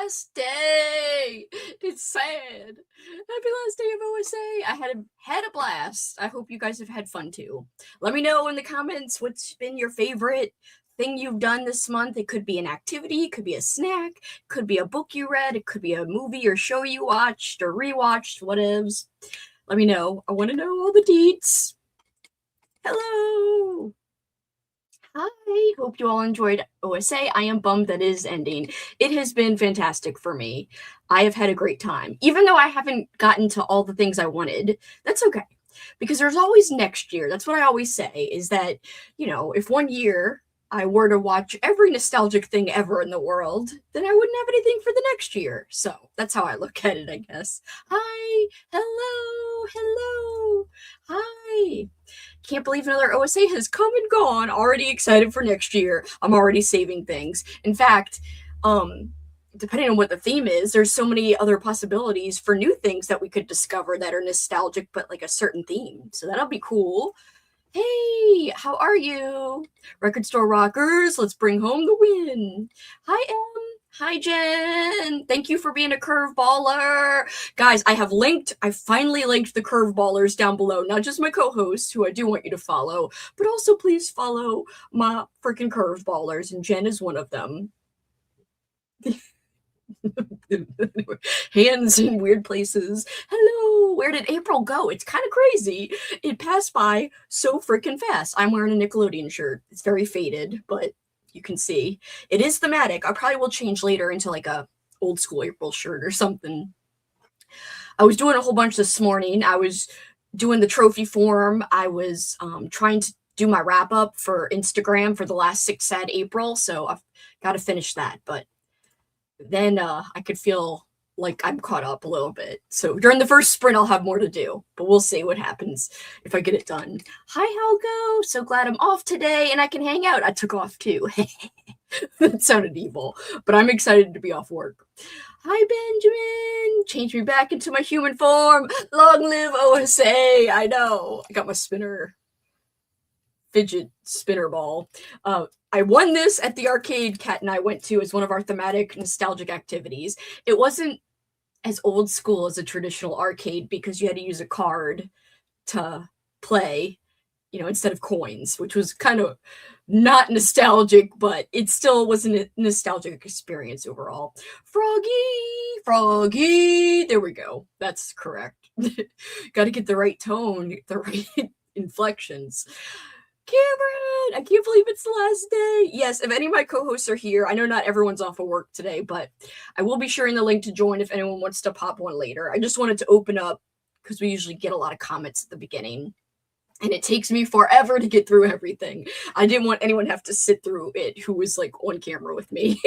last day. It's sad. Happy last day of OSA. I had a blast. I hope you guys have had fun too. Let me know in the comments what's been your favorite thing you've done this month. It could be an activity, it could be a snack, it could be a book you read, it could be a movie or show you watched or rewatched, whatevs. Let me know. I want to know all the deets. Hello. Hi, hope you all enjoyed OSA. I am bummed that it is ending. It has been fantastic for me. I have had a great time. Even though I haven't gotten to all the things I wanted, that's okay. Because there's always next year. That's what I always say, is that, if one year I were to watch every nostalgic thing ever in the world, then I wouldn't have anything for the next year. So that's how I look at it, I guess. Hi, hello, hi. Can't believe another OSA has come and gone. Already excited for next year. I'm already saving things. In fact, depending on what the theme is, there's so many other possibilities for new things that we could discover that are nostalgic, but like a certain theme. So that'll be cool. Hey, how are you? Record Store Rockers, let's bring home the win. Hi, Em. Hi, Jen. Thank you for being a CurveBaller. Guys, I finally linked the CurveBallers down below. Not just my co-hosts, who I do want you to follow, but also please follow my freaking CurveBallers, and Jen is one of them. Hands in weird places. Hello, where did April go? It's kind of crazy. It passed by so freaking fast. I'm wearing a Nickelodeon shirt. It's very faded, but you can see it is thematic. I probably will change later into like a old school April shirt or something. I was doing a whole bunch this morning. I was doing the trophy form. I was trying to do my wrap up for Instagram for the last 6 sad April, so I've got to finish that. But then I could feel like I'm caught up a little bit. So during the first sprint, I'll have more to do, but we'll see what happens if I get it done. Hi, Helgo. So glad I'm off today and I can hang out. I took off too. That sounded evil, but I'm excited to be off work. Hi, Benjamin. Change me back into my human form. Long live OSA. I know. I got my fidget spinner ball. I won this at the arcade Kat and I went to as one of our thematic nostalgic activities. It wasn't as old school as a traditional arcade because you had to use a card to play, instead of coins, which was kind of not nostalgic, but it still was a nostalgic experience overall. Froggy, there we go. That's correct. Got to get the right tone, the right inflections. Cameron, I can't believe it's the last day. Yes, if any of my co-hosts are here, I know not everyone's off of work today, but I will be sharing the link to join if anyone wants to pop one later. I just wanted to open up because we usually get a lot of comments at the beginning, and it takes me forever to get through everything. I didn't want anyone to have to sit through it who was like on camera with me.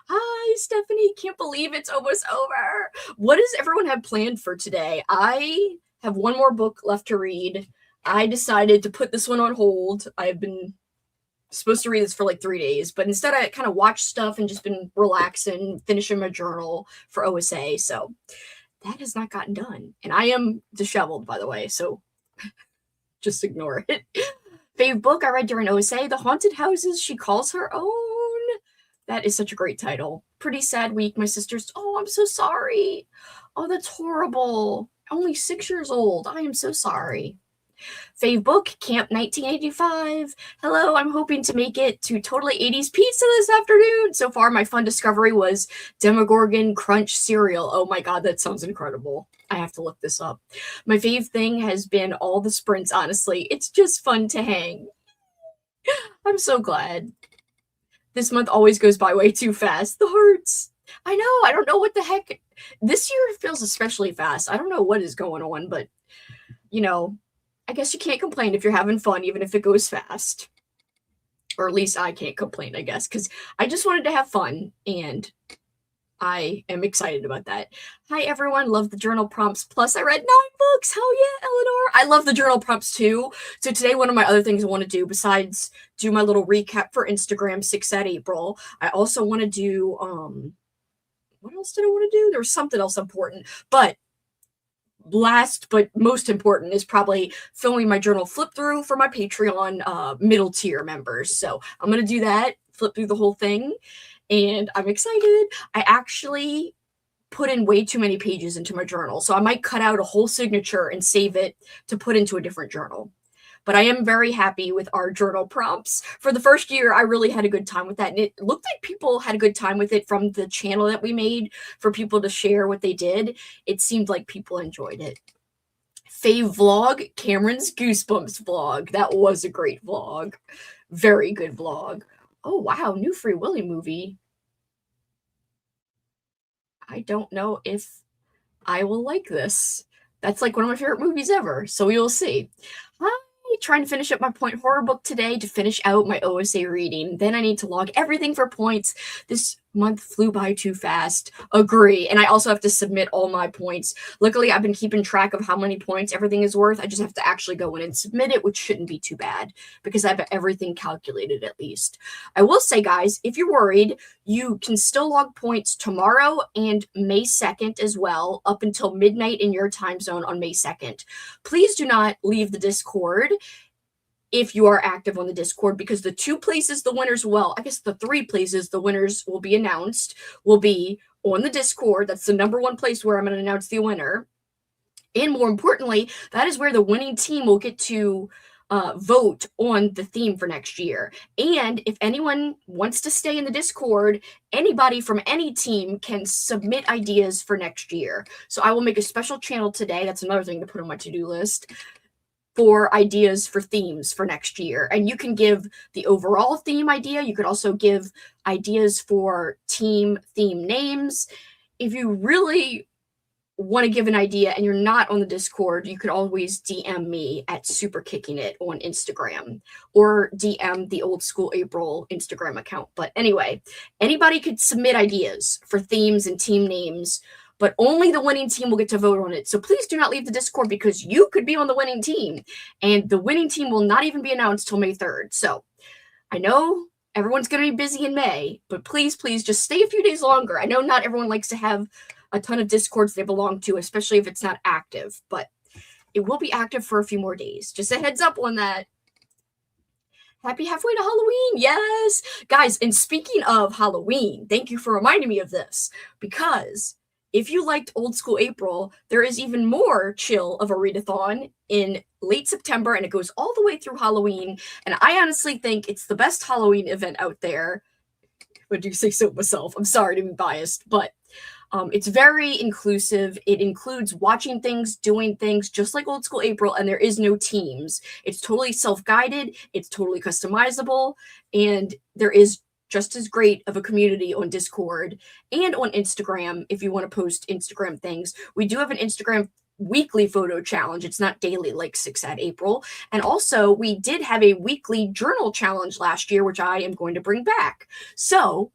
Hi, Stephanie. Can't believe it's almost over. What does everyone have planned for today? I have one more book left to read. I decided to put this one on hold. I've been supposed to read this for like 3 days, but instead I kind of watched stuff and just been relaxing, finishing my journal for OSA. So that has not gotten done. And I am disheveled, by the way, so just ignore it. Fave book I read during OSA, The Haunted Houses She Calls Her Own. That is such a great title. Pretty sad week. My sister's, I'm so sorry. Oh, that's horrible. Only 6 years old. I am so sorry. Fave book, Camp 1985. Hello, I'm hoping to make it to Totally 80s Pizza this afternoon. So far, my fun discovery was Demogorgon Crunch cereal. Oh my god, that sounds incredible. I have to look this up. My fave thing has been all the sprints, honestly. It's just fun to hang. I'm so glad. This month always goes by way too fast. The hearts. I know, I don't know what the heck. This year feels especially fast. I don't know what is going on, but, I guess you can't complain if you're having fun, even if it goes fast. Or at least I can't complain, I guess, because I just wanted to have fun, and I am excited about that. Hi, everyone. Love the journal prompts. Plus, I read 9 books. Hell yeah, Eleanor. I love the journal prompts, too. So today, one of my other things I want to do, besides do my little recap for Instagram 6 sad April, I also want to do, what else did I want to do? There was something else important, but last but most important is probably filming my journal flip through for my Patreon middle tier members. So I'm going to do that, flip through the whole thing. and I'm excited. I actually put in way too many pages into my journal, so I might cut out a whole signature and save it to put into a different journal. But I am very happy with our journal prompts. For the first year, I really had a good time with that, and it looked like people had a good time with it from the channel that we made for people to share what they did. It seemed like people enjoyed it. Fave vlog, Cameron's Goosebumps vlog. That was a great vlog. Very good vlog. Oh, wow, new Free Willy movie. I don't know if I will like this. That's like one of my favorite movies ever, so we will see. Hi, trying to finish up my point horror book today to finish out my OSA reading. Then I need to log everything for points. This month flew by too fast. Agree. And I also have to submit all my points. Luckily, I've been keeping track of how many points everything is worth. I just have to actually go in and submit it, which shouldn't be too bad because I have everything calculated at least. I will say, guys, if you're worried, you can still log points tomorrow and May 2nd as well, up until midnight in your time zone on May 2nd. Please do not leave the Discord if you are active on the Discord, because the 2 places the winners I guess the 3 places the winners will be announced will be on the Discord. That's the number 1 place where I'm going to announce the winner. And more importantly, that is where the winning team will get to vote on the theme for next year. And if anyone wants to stay in the Discord, anybody from any team can submit ideas for next year. So I will make a special channel today. That's another thing to put on my to-do list for ideas for themes for next year. And you can give the overall theme idea. You could also give ideas for team theme names. If you really want to give an idea and you're not on the Discord, you could always DM me at SuperKickingIt on Instagram, or DM the Old School April Instagram account. But anyway, anybody could submit ideas for themes and team names, but only the winning team will get to vote on it. So please do not leave the Discord, because you could be on the winning team, and the winning team will not even be announced till May 3rd. So I know everyone's going to be busy in May, but please, please just stay a few days longer. I know not everyone likes to have a ton of Discords they belong to, especially if it's not active, but it will be active for a few more days. Just a heads up on that. Happy halfway to Halloween. Yes. Guys, and speaking of Halloween, thank you for reminding me of this, because if you liked Old School April, there is even more chill of a readathon in late September, and it goes all the way through Halloween. And I honestly think it's the best Halloween event out there. Would you say so myself? I'm sorry to be biased, but it's very inclusive. It includes watching things, doing things, just like Old School April, and there is no teams. It's totally self-guided. It's totally customizable, and there is just as great of a community on Discord and on Instagram if you want to post Instagram things. We do have an Instagram weekly photo challenge. It's not daily like 6 at April. And also, we did have a weekly journal challenge last year, which I am going to bring back. So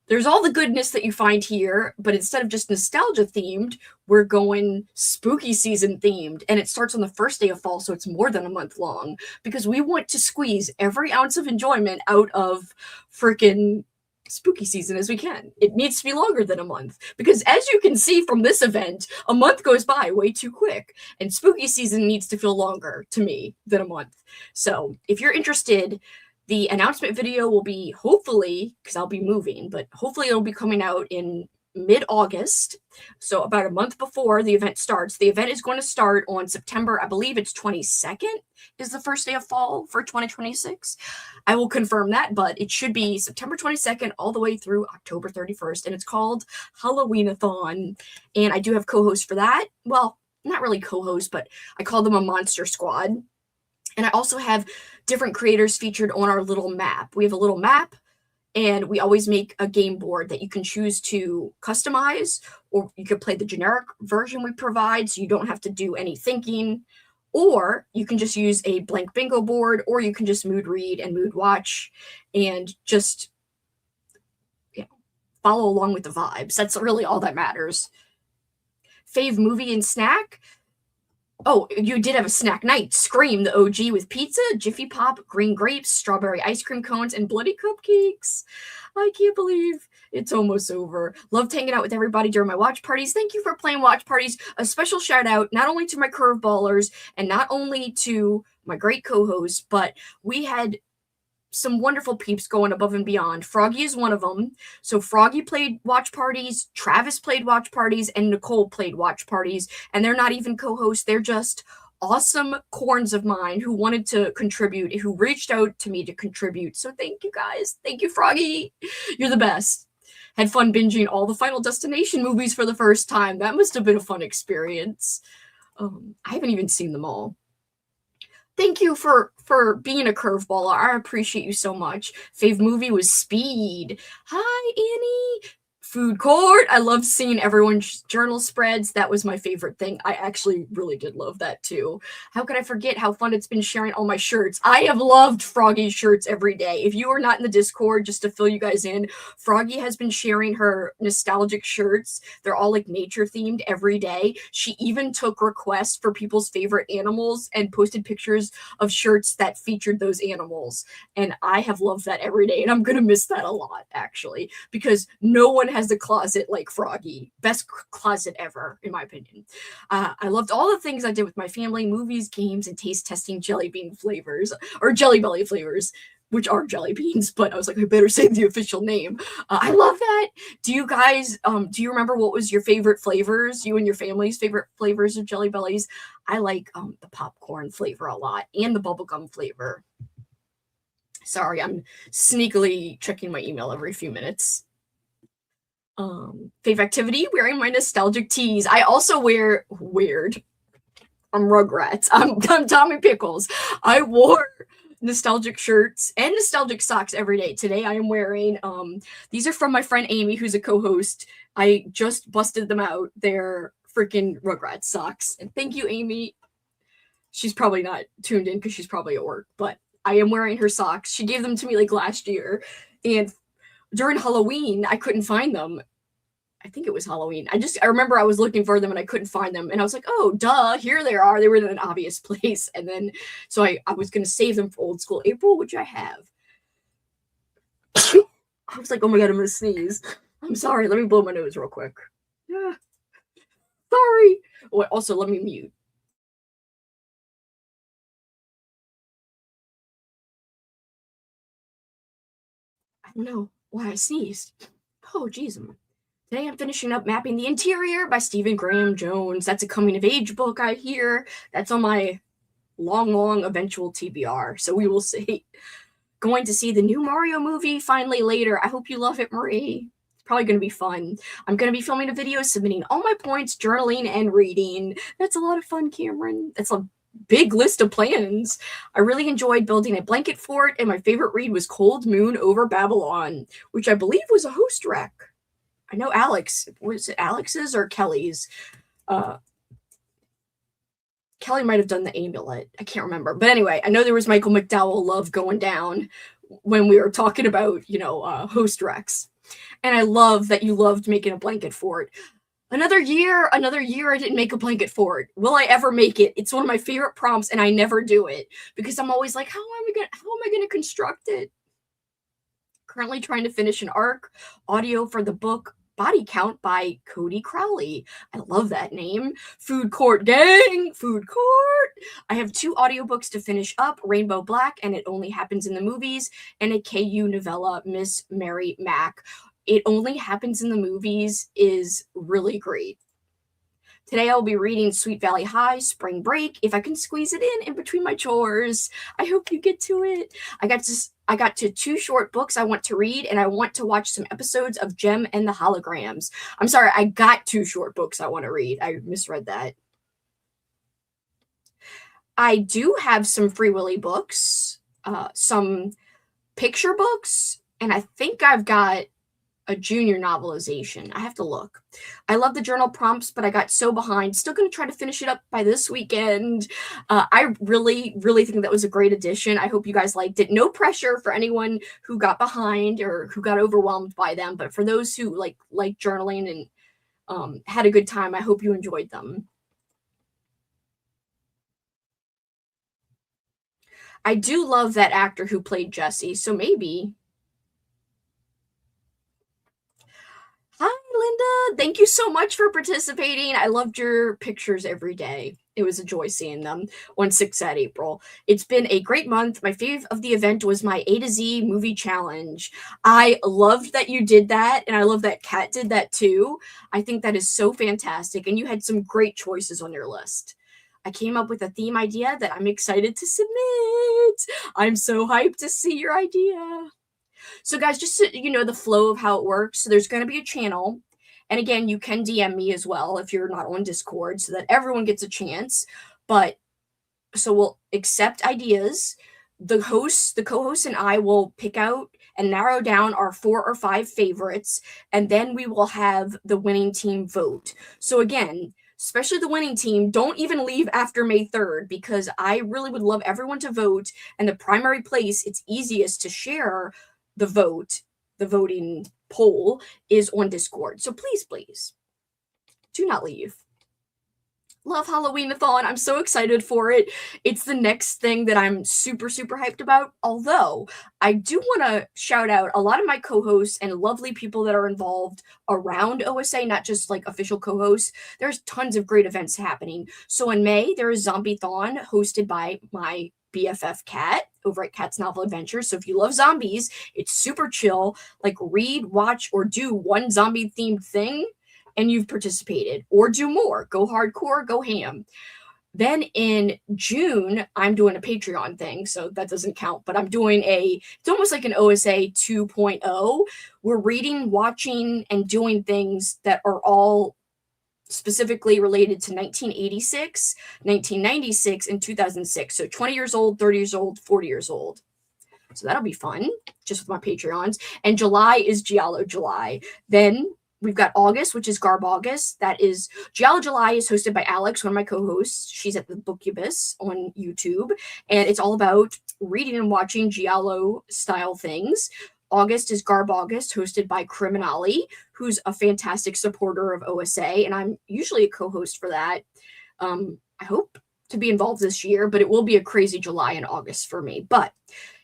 there's all the goodness that you find here, but instead of just nostalgia themed, we're going spooky season themed. And it starts on the first day of fall, so it's more than a month long, because we want to squeeze every ounce of enjoyment out of freaking spooky season as we can. It needs to be longer than a month, because as you can see from this event, a month goes by way too quick, and spooky season needs to feel longer to me than a month. So if you're interested, the announcement video will be, hopefully, because I'll be moving, but hopefully it'll be coming out in mid-August, so about a month before the event starts. The event is going to start on September, I believe it's 22nd is the first day of fall for 2026. I will confirm that, but it should be September 22nd all the way through October 31st, and it's called Halloween-a-thon, and I do have co-hosts for that. Well, not really co-hosts, but I call them a monster squad. And I also have different creators featured on our little map. We have a little map, and we always make a game board that you can choose to customize, or you could play the generic version we provide, so you don't have to do any thinking, or you can just use a blank bingo board, or you can just mood read and mood watch and just follow along with the vibes. That's really all that matters. Fave movie and snack? Oh, you did have a snack night. Scream, the OG, with pizza, Jiffy Pop, green grapes, strawberry ice cream cones, and bloody cupcakes. I can't believe it's almost over. Loved hanging out with everybody during my watch parties. Thank you for playing watch parties. A special shout out not only to my CurveBALLERS and not only to my great co-hosts, but we had some wonderful peeps going above and beyond. Froggy is one of them. So Froggy played watch parties, Travis played watch parties, and Nicole played watch parties. And they're not even co-hosts. They're just awesome corns of mine who wanted to contribute, who reached out to me to contribute. So thank you guys. Thank you, Froggy. You're the best. Had fun binging all the Final Destination movies for the first time. That must have been a fun experience. I haven't even seen them all. Thank you for being a curveballer. I appreciate you so much. Fave movie was Speed. Hi, Annie. Food court. I love seeing everyone's journal spreads. That was my favorite thing. I actually really did love that too. How could I forget how fun it's been sharing all my shirts? I have loved Froggy's shirts every day. If you are not in the Discord, just to fill you guys in, Froggy has been sharing her nostalgic shirts. They're all like nature themed every day. She even took requests for people's favorite animals and posted pictures of shirts that featured those animals. And I have loved that every day. And I'm going to miss that a lot, actually, because no one has the closet like Froggy. Best closet ever, in my opinion. I loved all the things I did with my family, movies, games, and taste testing jelly bean flavors, or Jelly Belly flavors, which are jelly beans, but I was like, I better say the official name. I love that. Do you guys, do you remember what was your favorite flavors, you and your family's favorite flavors of Jelly Bellies? I like the popcorn flavor a lot, and the bubblegum flavor. Sorry, I'm sneakily checking my email every few minutes. Fave activity, wearing my nostalgic tees. I also wear weird. I'm Rugrats. I'm Tommy Pickles. I wore nostalgic shirts and nostalgic socks every day. Today I am wearing these are from my friend Amy, who's a co-host. I just busted them out. They're freaking Rugrats socks. And thank you, Amy. She's probably not tuned in because she's probably at work, but I am wearing her socks. She gave them to me like last year, and during Halloween I couldn't find them. I think it was Halloween. I remember I was looking for them and I couldn't find them. And I was like, oh, duh, here they are. They were in an obvious place. And then, so I was going to save them for old school April, which I have. I was like, oh my God, I'm going to sneeze. I'm sorry. Let me blow my nose real quick. Yeah. Sorry. Oh, also, let me mute. I don't know why I sneezed. Oh, geez. Today I'm finishing up Mapping the Interior by Stephen Graham Jones. That's a coming-of-age book, I hear. That's on my long eventual TBR, so we will see. Going to see the new Mario movie finally later. I hope you love it, Marie. It's probably going to be fun. I'm going to be filming a video, submitting all my points, journaling, and reading. That's a lot of fun, Cameron. That's a big list of plans. I really enjoyed building a blanket fort, and my favorite read was Cold Moon Over Babylon, which I believe was a host rec. I know Alex, was it Alex's or Kelly's? Kelly might have done the amulet. I can't remember. But anyway, I know there was Michael McDowell love going down when we were talking about, host recs. And I love that you loved making a blanket fort. Another year I didn't make a blanket fort. Will I ever make it? It's one of my favorite prompts, and I never do it because I'm always like, how am I gonna construct it? Currently trying to finish an ARC audio for the book Body Count by Cody Crowley. I love that name. Food Court Gang! Food Court! I have 2 audiobooks to finish up, Rainbow Black and It Only Happens in the Movies, and a KU novella, Miss Mary Mack. It Only Happens in the Movies is really great. Today I'll be reading Sweet Valley High, Spring Break, if I can squeeze it in between my chores. I hope you get to it. I got to 2 short books I want to read, and I want to watch some episodes of Gem and the Holograms. I'm sorry, I got 2 short books I want to read. I misread that. I do have some Free Willy books, some picture books, and I think I've got a junior novelization. I have to look. I love the journal prompts, but I got so behind. Still going to try to finish it up by this weekend. I really think that was a great addition. I hope you guys liked it. No pressure for anyone who got behind or who got overwhelmed by them, but for those who like journaling and had a good time, I hope you enjoyed them. I do love that actor who played Jesse, so maybe. Hi, Linda. Thank you so much for participating. I loved your pictures every day. It was a joy seeing them on 6th at April. It's been a great month. My fave of the event was my A to Z movie challenge. I loved that you did that, and I love that Kat did that too. I think that is so fantastic, and you had some great choices on your list. I came up with a theme idea that I'm excited to submit. I'm so hyped to see your idea. So, guys, just so you know the flow of how it works. So, there's going to be a channel. And again, you can DM me as well if you're not on Discord so that everyone gets a chance. But so we'll accept ideas. The hosts, the co-hosts, and I will pick out and narrow down our 4 or 5 favorites, and then we will have the winning team vote. So again, especially the winning team, don't even leave after May 3rd because I really would love everyone to vote. And the primary place it's easiest to share the vote, the voting poll, is on Discord. So please, please, do not leave. Love Halloween-a-thon. I'm so excited for it. It's the next thing that I'm super, super hyped about. Although, I do want to shout out a lot of my co-hosts and lovely people that are involved around OSA, not just like official co-hosts. There's tons of great events happening. So in May, there is Zombie-thon hosted by my BFF Kat over at Kat's Novel Adventures. So if you love zombies, it's super chill. Like read, watch, or do one zombie-themed thing and you've participated, or do more. Go hardcore, go ham. Then in June, I'm doing a Patreon thing, so that doesn't count, but I'm doing it's almost like an OSA 2.0. We're reading, watching, and doing things that are all specifically related to 1986, 1996, and 2006. So 20 years old, 30 years old, 40 years old. So that'll be fun, just with my Patreons. And July is Giallo July. Then we've got August, which is Garb August. That is Giallo July is hosted by Alex, one of my co-hosts. She's at the Bookubus on YouTube, and it's all about reading and watching Giallo style things. August is Garb August, hosted by Criminali, who's a fantastic supporter of OSA, and I'm usually a co-host for that. I hope to be involved this year, but it will be a crazy July and August for me. But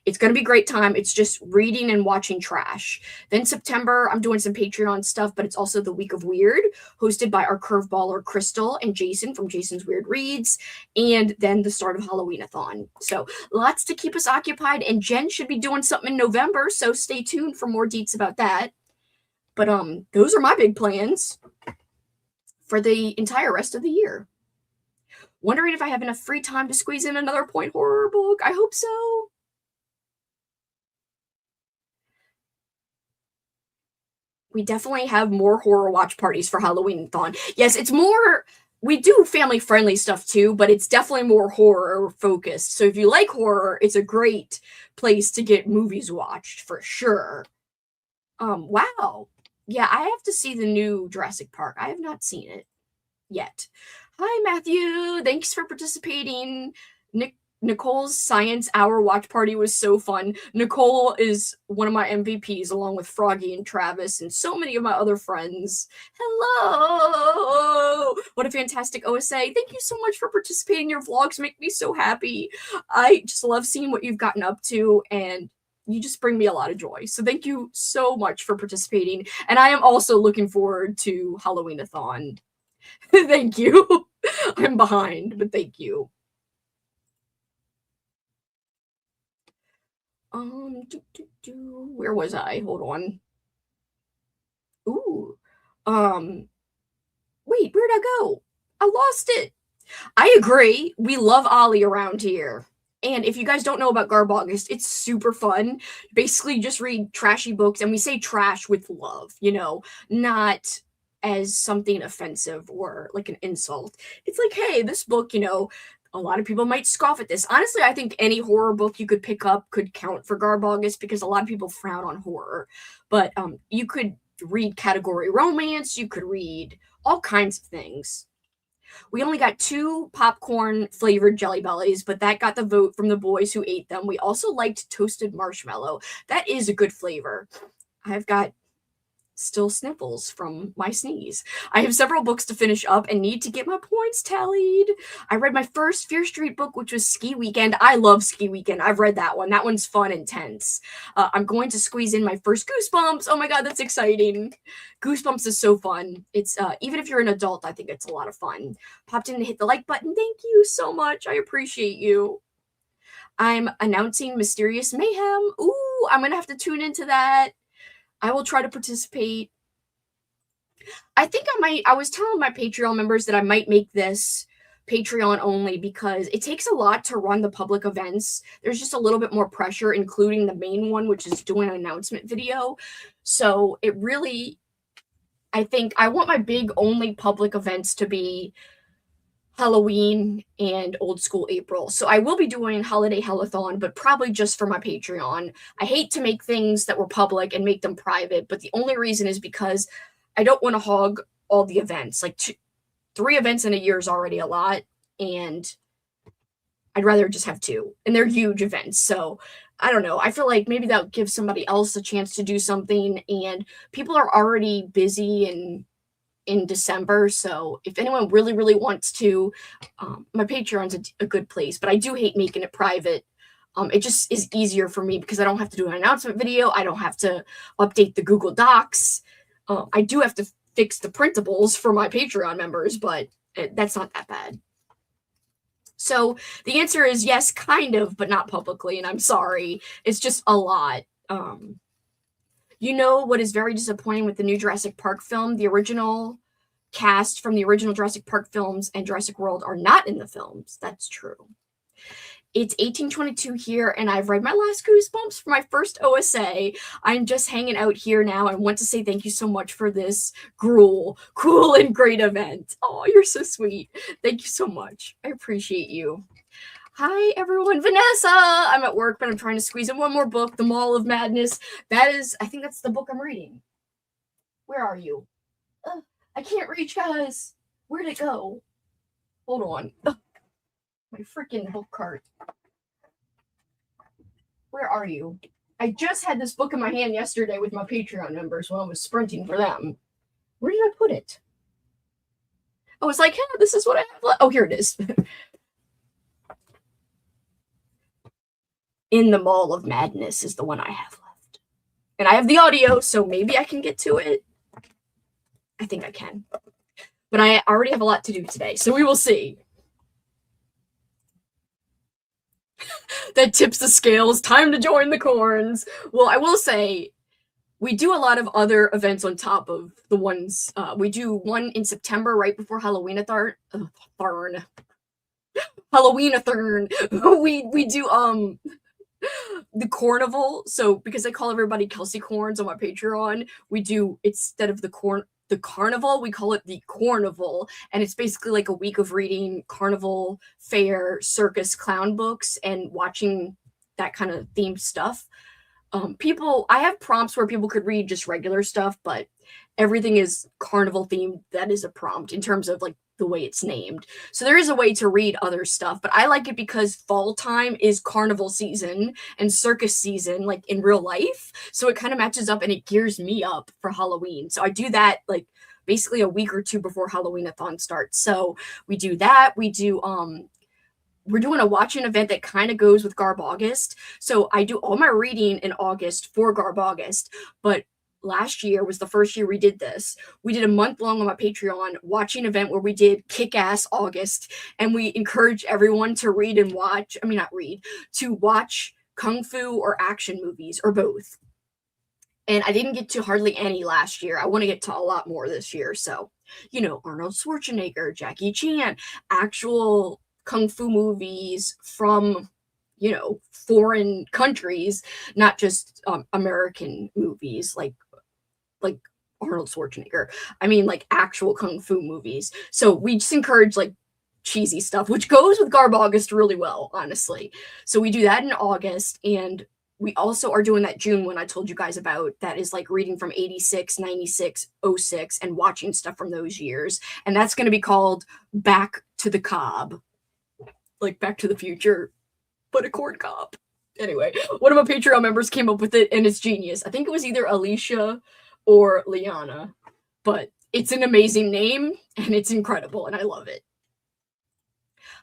it's going to be a great time. It's just reading and watching trash. Then September, I'm doing some Patreon stuff, but it's also the Week of Weird, hosted by our CurveBALLER Crystal and Jason from Jason's Weird Reads, and then the start of Halloween-a-thon. So lots to keep us occupied, and Jen should be doing something in November, so stay tuned for more deets about that. But those are my big plans for the entire rest of the year. Wondering if I have enough free time to squeeze in another point horror book. I hope so. We definitely have more horror watch parties for Halloween-a-thon. Yes, it's more, we do family-friendly stuff too, but it's definitely more horror-focused. So if you like horror, it's a great place to get movies watched, for sure. Wow. Yeah, I have to see the new Jurassic Park. I have not seen it yet. Hi, Matthew. Thanks for participating. Nicole's Science Hour watch party was so fun. Nicole is one of my MVPs, along with Froggy and Travis and so many of my other friends. Hello! What a fantastic OSA. Thank you so much for participating. Your vlogs make me so happy. I just love seeing what you've gotten up to, and you just bring me a lot of joy. So thank you so much for participating. And I am also looking forward to Halloween-a-thon. Thank you. I'm behind, but thank you. Where was I? Hold on. Ooh. Wait, where'd I go? I lost it. I agree. We love Ollie around here. And if you guys don't know about Garb August, it's super fun. Basically, just read trashy books, and we say trash with love, you know, not as something offensive or like an insult. It's like, hey, this book, you know, a lot of people might scoff at this. Honestly, I think any horror book you could pick up could count for Garb August because a lot of people frown on horror. But you could read category romance, you could read all kinds of things. We only got 2 popcorn flavored Jelly Bellies, but that got the vote from the boys who ate them. We also liked toasted marshmallow. That is a good flavor. I've got still sniffles from my sneeze. I have several books to finish up and need to get my points tallied. I read my first Fear Street book, which was Ski Weekend. I love Ski Weekend. I've read that one. That one's fun and tense. I'm going to squeeze in my first Goosebumps. Oh my god, that's exciting. Goosebumps is so fun. It's even if you're an adult, I think it's a lot of fun. Popped in to hit the like button. Thank you so much. I appreciate you. I'm announcing Mysterious Mayhem. Ooh, I'm gonna have to tune into that. I will try to participate. I think I was telling my Patreon members that I might make this Patreon only because it takes a lot to run the public events. There's just a little bit more pressure, including the main one, which is doing an announcement video. So it really, I think I want my big only public events to be Halloween and Old School April. So I will be doing Holiday Hellathon, but probably just for my Patreon. I hate to make things that were public and make them private, but the only reason is because I don't want to hog all the events. Like 3 events in a year is already a lot, and I'd rather just have 2. And they're huge events. So I don't know. I feel like maybe that would give somebody else a chance to do something, and people are already busy and in December, so if anyone really, really wants to, my Patreon's a good place, but I do hate making it private. It just is easier for me because I don't have to do an announcement video. I don't have to update the Google Docs. I do have to fix the printables for my Patreon members, but that's not that bad. So the answer is yes, kind of, but not publicly, and I'm sorry. It's just a lot. You know what is very disappointing with the new Jurassic Park film? The original cast from the original Jurassic Park films and Jurassic World are not in the films. That's true. It's 1822 here, and I've read my last Goosebumps for my first OSA. I'm just hanging out here now and want to say thank you so much for this cool and great event. Oh, you're so sweet. Thank you so much. I appreciate you. Hi, everyone. Vanessa! I'm at work, but I'm trying to squeeze in one more book, The Mall of Madness. I think that's the book I'm reading. Where are you? I can't reach, guys. Where'd it go? Hold on. My freaking book cart. Where are you? I just had this book in my hand yesterday with my Patreon members when I was sprinting for them. Where did I put it? I was like, hey, this is what I have left. Oh, here it is. In the Mall of Madness is the one I have left. And I have the audio, so maybe I can get to it. I think I can. But I already have a lot to do today, so we will see. That tips the scales. Time to join the corns. Well, I will say, we do a lot of other events on top of the ones. We do one in September right before Halloween-a-thon. Halloween-a-thon. We do the carnival. So because I call everybody Kelsi Corns on my Patreon, we do, instead of the carnival, we call it the carnival, and it's basically like a week of reading carnival, fair, circus, clown books and watching that kind of themed stuff. I have prompts where people could read just regular stuff, but everything is carnival themed. That is a prompt in terms of like the way it's named. So there is a way to read other stuff, but I like it because fall time is carnival season and circus season, like in real life. So it kind of matches up and it gears me up for Halloween. So I do that like basically a week or 2 before Halloween-a-thon starts. So we do that. We do, we're doing a watching event that kind of goes with Garb August. So I do all my reading in August for Garb August, but last year was the first year we did this. We did a month long on my Patreon watching event where we did Kick-Ass August, and we encourage everyone to read and watch, to watch Kung Fu or action movies or both. And I didn't get to hardly any last year. I want to get to a lot more this year. So, Arnold Schwarzenegger, Jackie Chan, actual Kung Fu movies from foreign countries, not just American movies like Arnold Schwarzenegger. I mean, like actual Kung Fu movies. So we just encourage like cheesy stuff, which goes with Garb August really well, honestly. So we do that in August, and we also are doing that June one I told you guys about. That is like reading from 86, 96, 06, and watching stuff from those years. And that's going to be called Back to the Cobb. Like Back to the Future, but a corn cob. Anyway, one of my Patreon members came up with it, and it's genius. I think it was either Alicia or Liana. But it's an amazing name, and it's incredible, and I love it.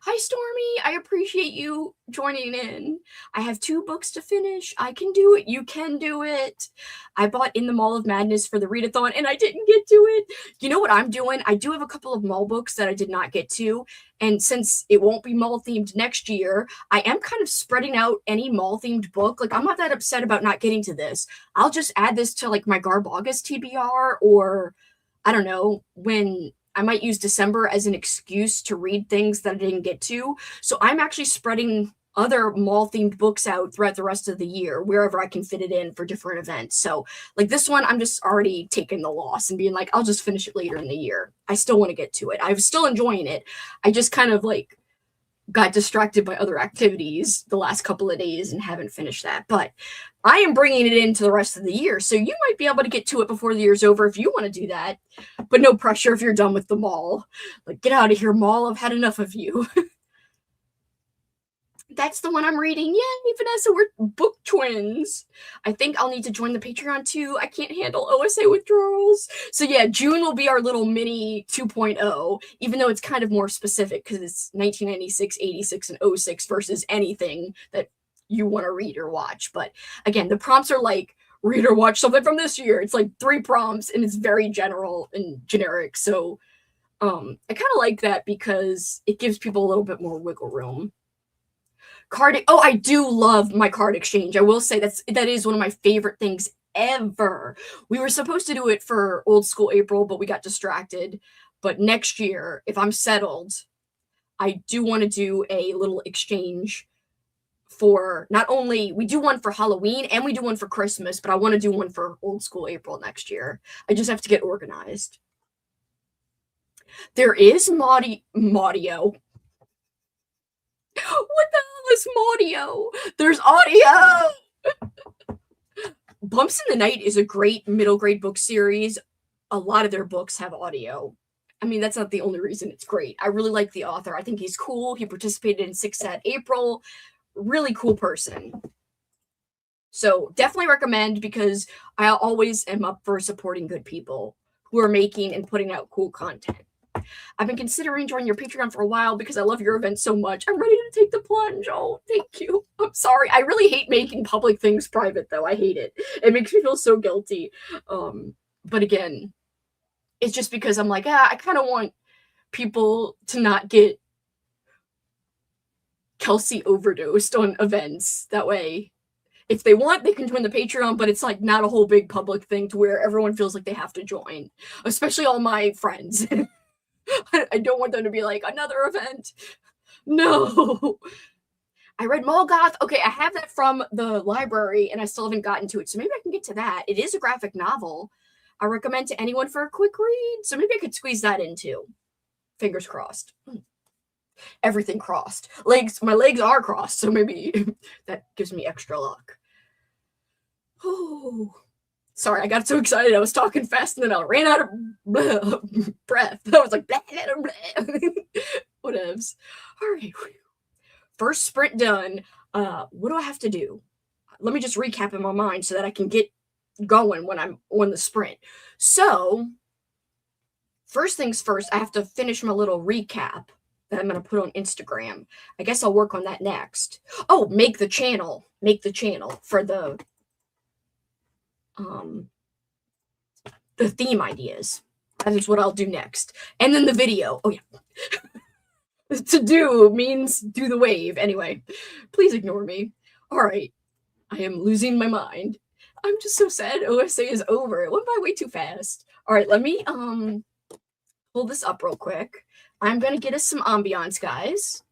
Hi, Stormy. I appreciate you joining in. I have 2 books to finish. I can do it. You can do it. I bought In the Mall of Madness for the readathon, and I didn't get to it. You know what I'm doing? I do have a couple of mall books that I did not get to, and since it won't be mall-themed next year, I am kind of spreading out any mall-themed book. Like, I'm not that upset about not getting to this. I'll just add this to, like, my Garb August TBR, or, I don't know, when I might use December as an excuse to read things that I didn't get to. So I'm actually spreading other mall-themed books out throughout the rest of the year, wherever I can fit it in for different events. So, like, this one, I'm just already taking the loss and being like, I'll just finish it later in the year. I still want to get to it. I'm still enjoying it. I just kind of, like, got distracted by other activities the last couple of days and haven't finished that. But I am bringing it into the rest of the year, so you might be able to get to it before the year's over if you want to do that. But no pressure if you're done with the mall. Like, get out of here, mall. I've had enough of you. That's the one I'm reading. Yay, Vanessa, we're book twins. I think I'll need to join the Patreon too. I can't handle OSA withdrawals. So yeah, June will be our little mini 2.0, even though it's kind of more specific because it's 1996, 86, and 06 versus anything that you want to read or watch. But again, the prompts are like, read or watch something from this year. It's like 3 prompts and it's very general and generic. So I kind of like that because it gives people a little bit more wiggle room. I do love my card exchange. I will say that is one of my favorite things ever. We were supposed to do it for Old School April, but we got distracted. But next year, if I'm settled, I do want to do a little exchange for not only we do one for Halloween and we do one for Christmas, but I want to do one for Old School April next year. I just have to get organized. There is Maudio. What the hell is Maudio? There's audio. Bumps in the Night is a great middle grade book series. A lot of their books have audio. I mean, that's not the only reason it's great. I really like the author. I think he's cool. He participated in Six at April. Really cool person. So definitely recommend, because I always am up for supporting good people who are making and putting out cool content. I've been considering joining your Patreon for a while because I love your event so much. I'm ready to take the plunge. Oh, thank you. I'm sorry. I really hate making public things private, though. I hate it. It makes me feel so guilty. But again, it's just because I'm like, I kind of want people to not get Kelsi overdosed on events. That way, if they want, they can join the Patreon, but it's like not a whole big public thing to where everyone feels like they have to join, especially all my friends. I don't want them to be like, another event. No. I read Molgoth. Okay, I have that from the library, and I still haven't gotten to it, so maybe I can get to that. It is a graphic novel. I recommend to anyone for a quick read, so maybe I could squeeze that in too. Fingers crossed. Everything crossed. My legs are crossed, so maybe that gives me extra luck. Oh. Sorry, I got so excited. I was talking fast and then I ran out of breath. I was like, blah, blah, blah. Whatevs. All right. First sprint done. What do I have to do? Let me just recap in my mind so that I can get going when I'm on the sprint. So, first things first, I have to finish my little recap that I'm going to put on Instagram. I guess I'll work on that next. Oh, make the channel. Make the channel for the theme ideas. That is what I'll do next. And then the video. Oh, yeah. To do means do the wave. Anyway, please ignore me. All right. I am losing my mind. I'm just so sad OSA is over. It went by way too fast. All right, let me pull this up real quick. I'm going to get us some ambiance, guys.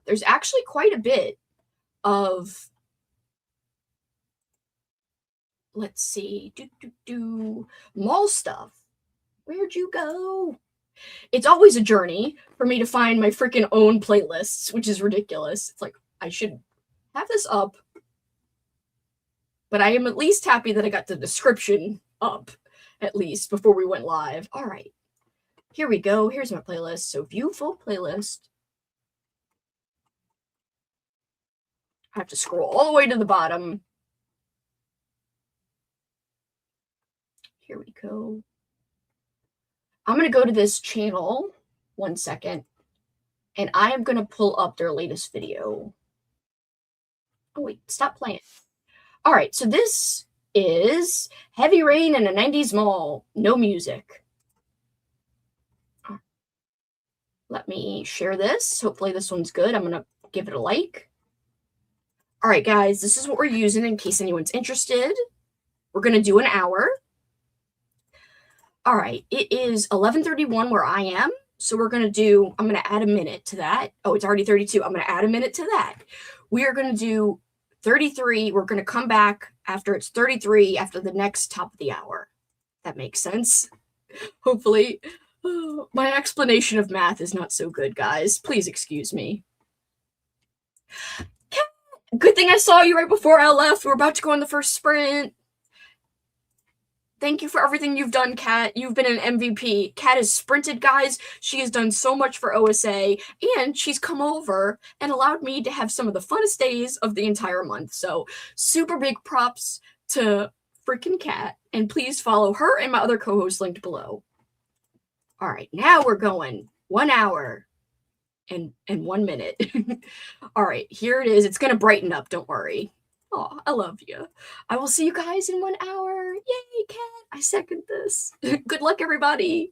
There's actually quite a bit of, let's see, mall stuff. Where'd you go? It's always a journey for me to find my freaking own playlists, which is ridiculous. It's like, I should have this up, but I am at least happy that I got the description up, at least, before we went live. All right, here we go. Here's my playlist. So view full playlist. I have to scroll all the way to the bottom. Here we go. I'm going to go to this channel. 1 second. And I am going to pull up their latest video. Oh, wait. Stop playing. All right. So this is Heavy Rain in a 90s Mall. No music. Let me share this. Hopefully this one's good. I'm going to give it a like. All right, guys. This is what we're using in case anyone's interested. We're going to do an hour. All right. It is 11:31 where I am. So we're going to do, I'm going to add a minute to that. Oh, it's already 32. I'm going to add a minute to that. We are going to do 33. We're going to come back after it's 33 after the next top of the hour. That makes sense. Hopefully. Oh, my explanation of math is not so good, guys. Please excuse me. Kat, good thing I saw you right before I left. We're about to go on the first sprint. Thank you for everything you've done, Kat. You've been an MVP. Kat has sprinted, guys. She has done so much for OSA, and she's come over and allowed me to have some of the funnest days of the entire month. So super big props to freaking Kat, and please follow her and my other co-host linked below. All right, now we're going 1 hour and 1 minute. All right, here it is. It's going to brighten up. Don't worry. Oh, I love you. I will see you guys in 1 hour. Yay, Kat. I second this. Good luck, everybody.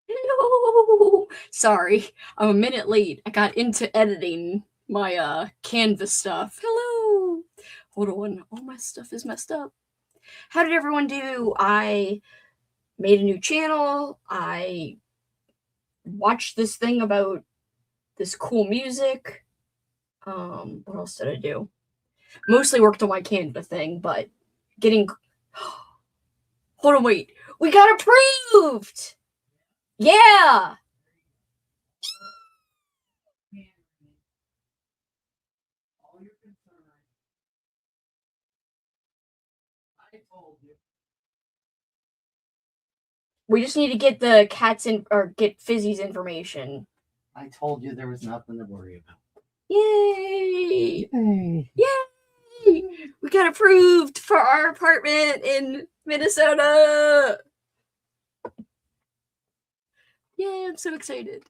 No! Sorry, I'm a minute late. I got into editing my Canvas stuff. Hello! Hold on, all my stuff is messed up. How did everyone do? I made a new channel. I watched this thing about this cool music. What else did I do? Mostly worked on my Canva thing, but getting. Hold on, wait. We got approved! Yeah! We just need to get the cat's in or get Fizzy's information. I told you there was nothing to worry about. Yay! Hey. Yay! We got approved for our apartment in Minnesota. Yay, I'm so excited.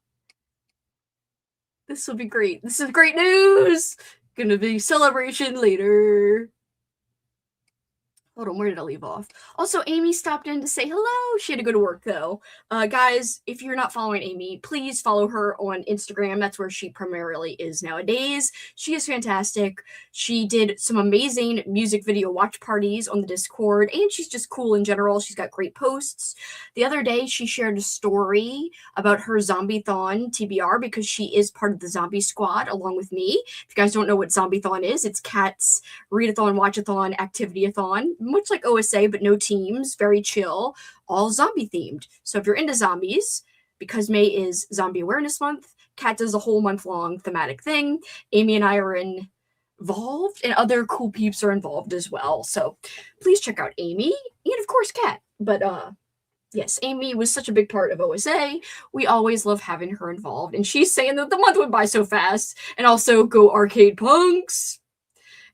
This will be great. This is great news. Gonna be celebration later. Hold on, where did I leave off? Also, Amy stopped in to say hello. She had to go to work though. Guys, if you're not following Amy, please follow her on Instagram. That's where she primarily is nowadays. She is fantastic. She did some amazing music video watch parties on the Discord, and she's just cool in general. She's got great posts. The other day, she shared a story about her Zombie-thon TBR because she is part of the Zombie Squad along with me. If you guys don't know what Zombie-thon is, it's Kat's readathon, watchathon, activity-a-thon, much like OSA, but no teams, very chill, all zombie themed. So if you're into zombies, because May is Zombie Awareness Month, Kat does a whole month long thematic thing. Amy and I are involved, and other cool peeps are involved as well. So please check out Amy and of course Kat. But yes, Amy was such a big part of OSA. We always love having her involved. And she's saying that the month went by so fast. And also, go Arcade Punks.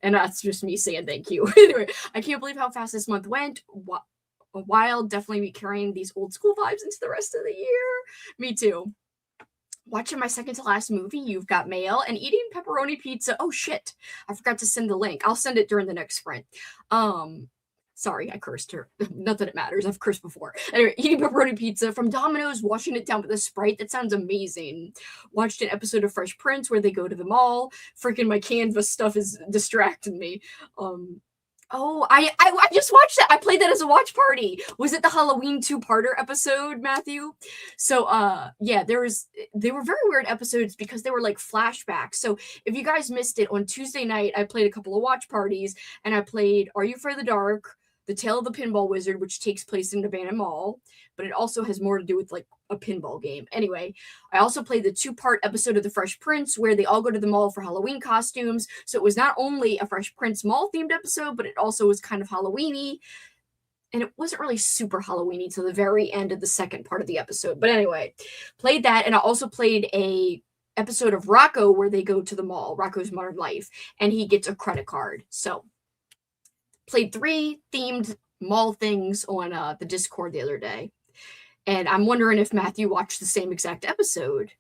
And that's just me saying thank you. Anyway, I can't believe how fast this month went. A while, definitely be carrying these old school vibes into the rest of the year. Me too. Watching my second to last movie, You've Got Mail, and eating pepperoni pizza. Oh shit, I forgot to send the link. I'll send it during the next sprint. Sorry, I cursed her. Not that it matters. I've cursed before. Anyway, eating pepperoni pizza from Domino's, washing it down with a Sprite. That sounds amazing. Watched an episode of Fresh Prince where they go to the mall. Freaking my Canvas stuff is distracting me. Oh, I just watched that. I played that as a watch party. Was it the Halloween two-parter episode, Matthew? So, yeah, they were very weird episodes because they were like flashbacks. So if you guys missed it, on Tuesday night, I played a couple of watch parties, and I played Are You Afraid of the Dark? The Tale of the Pinball Wizard, which takes place in the Abandoned Mall, but it also has more to do with like a pinball game. Anyway, I also played the two-part episode of The Fresh Prince where they all go to the mall for Halloween costumes. So it was not only a Fresh Prince mall-themed episode, but it also was kind of Halloween-y. And it wasn't really super Halloween-y till the very end of the second part of the episode. But anyway, played that, and I also played a episode of Rocco where they go to the mall, Rocco's Modern Life, and he gets a credit card. So played 3 themed mall things on the Discord the other day. And I'm wondering if Matthew watched the same exact episode.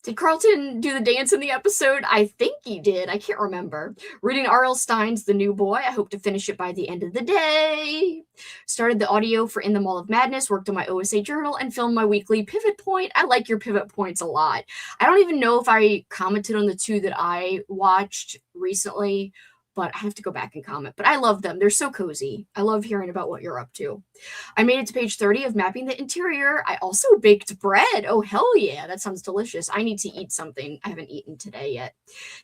Did Carlton do the dance in the episode? I think he did. I can't remember. Reading R.L. Stein's The New Boy. I hope to finish it by the end of the day. Started the audio for In the Mall of Madness. Worked on my OSA journal and filmed my weekly pivot point. I like your pivot points a lot. I don't even know if I commented on the 2 that I watched recently, but I have to go back and comment. But I love them. They're so cozy. I love hearing about what you're up to. I made it to page 30 of mapping the interior. I also baked bread. Oh, hell yeah. That sounds delicious. I need to eat something. I haven't eaten today yet.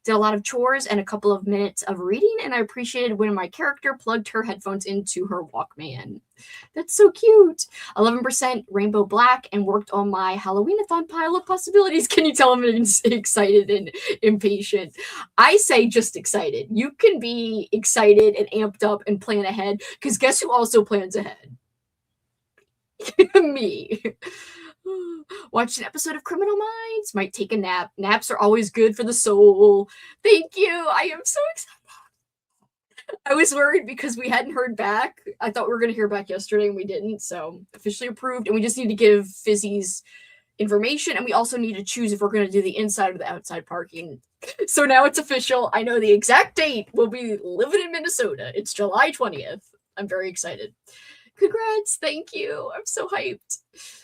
Did a lot of chores and a couple of minutes of reading, and I appreciated when my character plugged her headphones into her Walkman. That's so cute. 11% rainbow black, and worked on my Halloween-a-thon pile of possibilities. Can you tell I'm excited and impatient? I say just excited. You can be excited and amped up and plan ahead, because guess who also plans ahead? Me. Watched an episode of Criminal Minds. Might take a nap. Naps are always good for the soul. Thank you. I am so excited. I was worried because we hadn't heard back. I thought we were going to hear back yesterday and we didn't. So officially approved. And we just need to give Fizzy's information. And we also need to choose if we're going to do the inside or the outside parking. So now it's official. I know the exact date. We'll be living in Minnesota. It's July 20th. I'm very excited. Congrats. Thank you. I'm so hyped.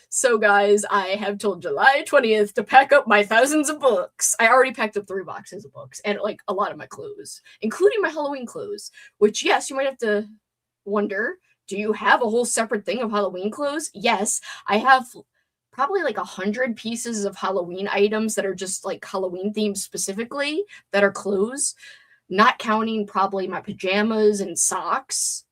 So guys, I have till July 20th to pack up my thousands of books. I already packed up 3 boxes of books and like a lot of my clothes, including my Halloween clothes, which yes, you might have to wonder, do you have a whole separate thing of Halloween clothes? Yes, I have probably like 100 pieces of Halloween items that are just like Halloween themed specifically that are clothes, not counting probably my pajamas and socks.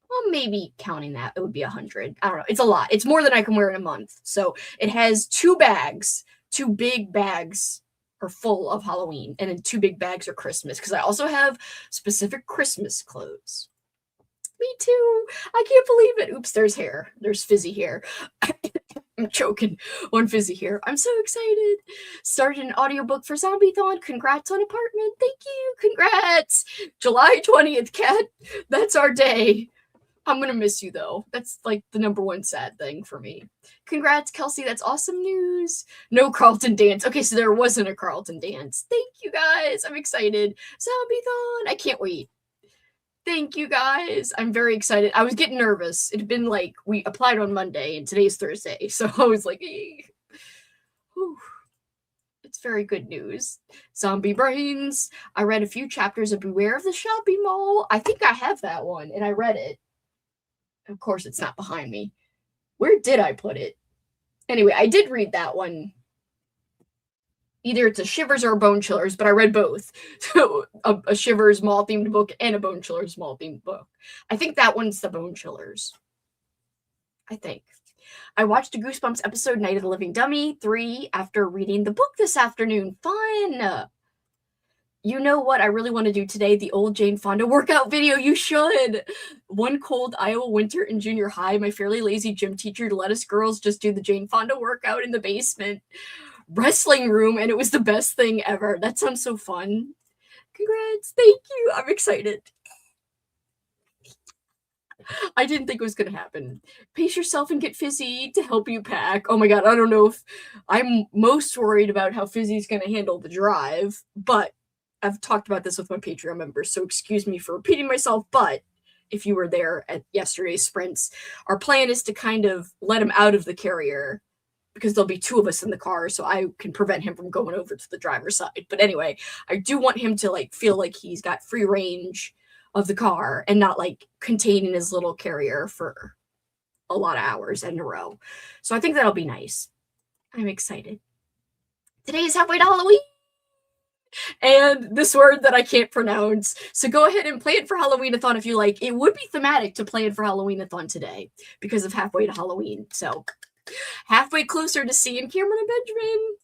Well, maybe counting that, it would be 100. I don't know. It's a lot. It's more than I can wear in a month. So it has 2 bags. 2 big bags are full of Halloween. And then 2 big bags are Christmas. Because I also have specific Christmas clothes. Me too. I can't believe it. Oops, there's hair. There's fizzy hair. I'm choking on fizzy hair. I'm so excited. Started an audiobook for Zombie-thon. Congrats on apartment. Thank you. Congrats. July 20th, Kat. That's our day. I'm gonna miss you though. That's like the number one sad thing for me. Congrats, Kelsi. That's awesome news. No Carlton dance. Okay, so there wasn't a Carlton dance. Thank you guys. I'm excited. Zombie-thon. I can't wait. Thank you guys. I'm very excited. I was getting nervous. It had been like we applied on Monday and today's Thursday. So I was like, it's very good news. Zombie brains. I read a few chapters of Beware of the Shopping Mall. I think I have that one and I read it. Of course, it's not behind me. Where did I put it? Anyway, I did read that one. Either it's a Shivers or a Bone Chillers, but I read both. So a Shivers mall themed book and a Bone Chillers mall themed book. I think that one's the Bone Chillers. I think. I watched a Goosebumps episode, Night of the Living Dummy 3, after reading the book this afternoon. Fun! You know what I really want to do today? The old Jane Fonda workout video. You should. One cold Iowa winter in junior high, my fairly lazy gym teacher let us girls just do the Jane Fonda workout in the basement wrestling room, and it was the best thing ever. That sounds so fun. Congrats. Thank you. I'm excited. I didn't think it was going to happen. Pace yourself and get Fizzy to help you pack. Oh my god, I don't know if I'm most worried about how Fizzy's going to handle the drive, but I've talked about this with my Patreon members, so excuse me for repeating myself, but if you were there at yesterday's sprints, our plan is to kind of let him out of the carrier because there'll be two of us in the car, so I can prevent him from going over to the driver's side. But anyway, I do want him to like feel like he's got free range of the car and not like contained in his little carrier for a lot of hours in a row. So I think that'll be nice. I'm excited. Today is halfway to Halloween. And this word that I can't pronounce. So go ahead and plan for Halloween-a-thon if you like. It would be thematic to plan for Halloween-a-thon today because of halfway to Halloween. So halfway closer to seeing Cameron and Benjamin.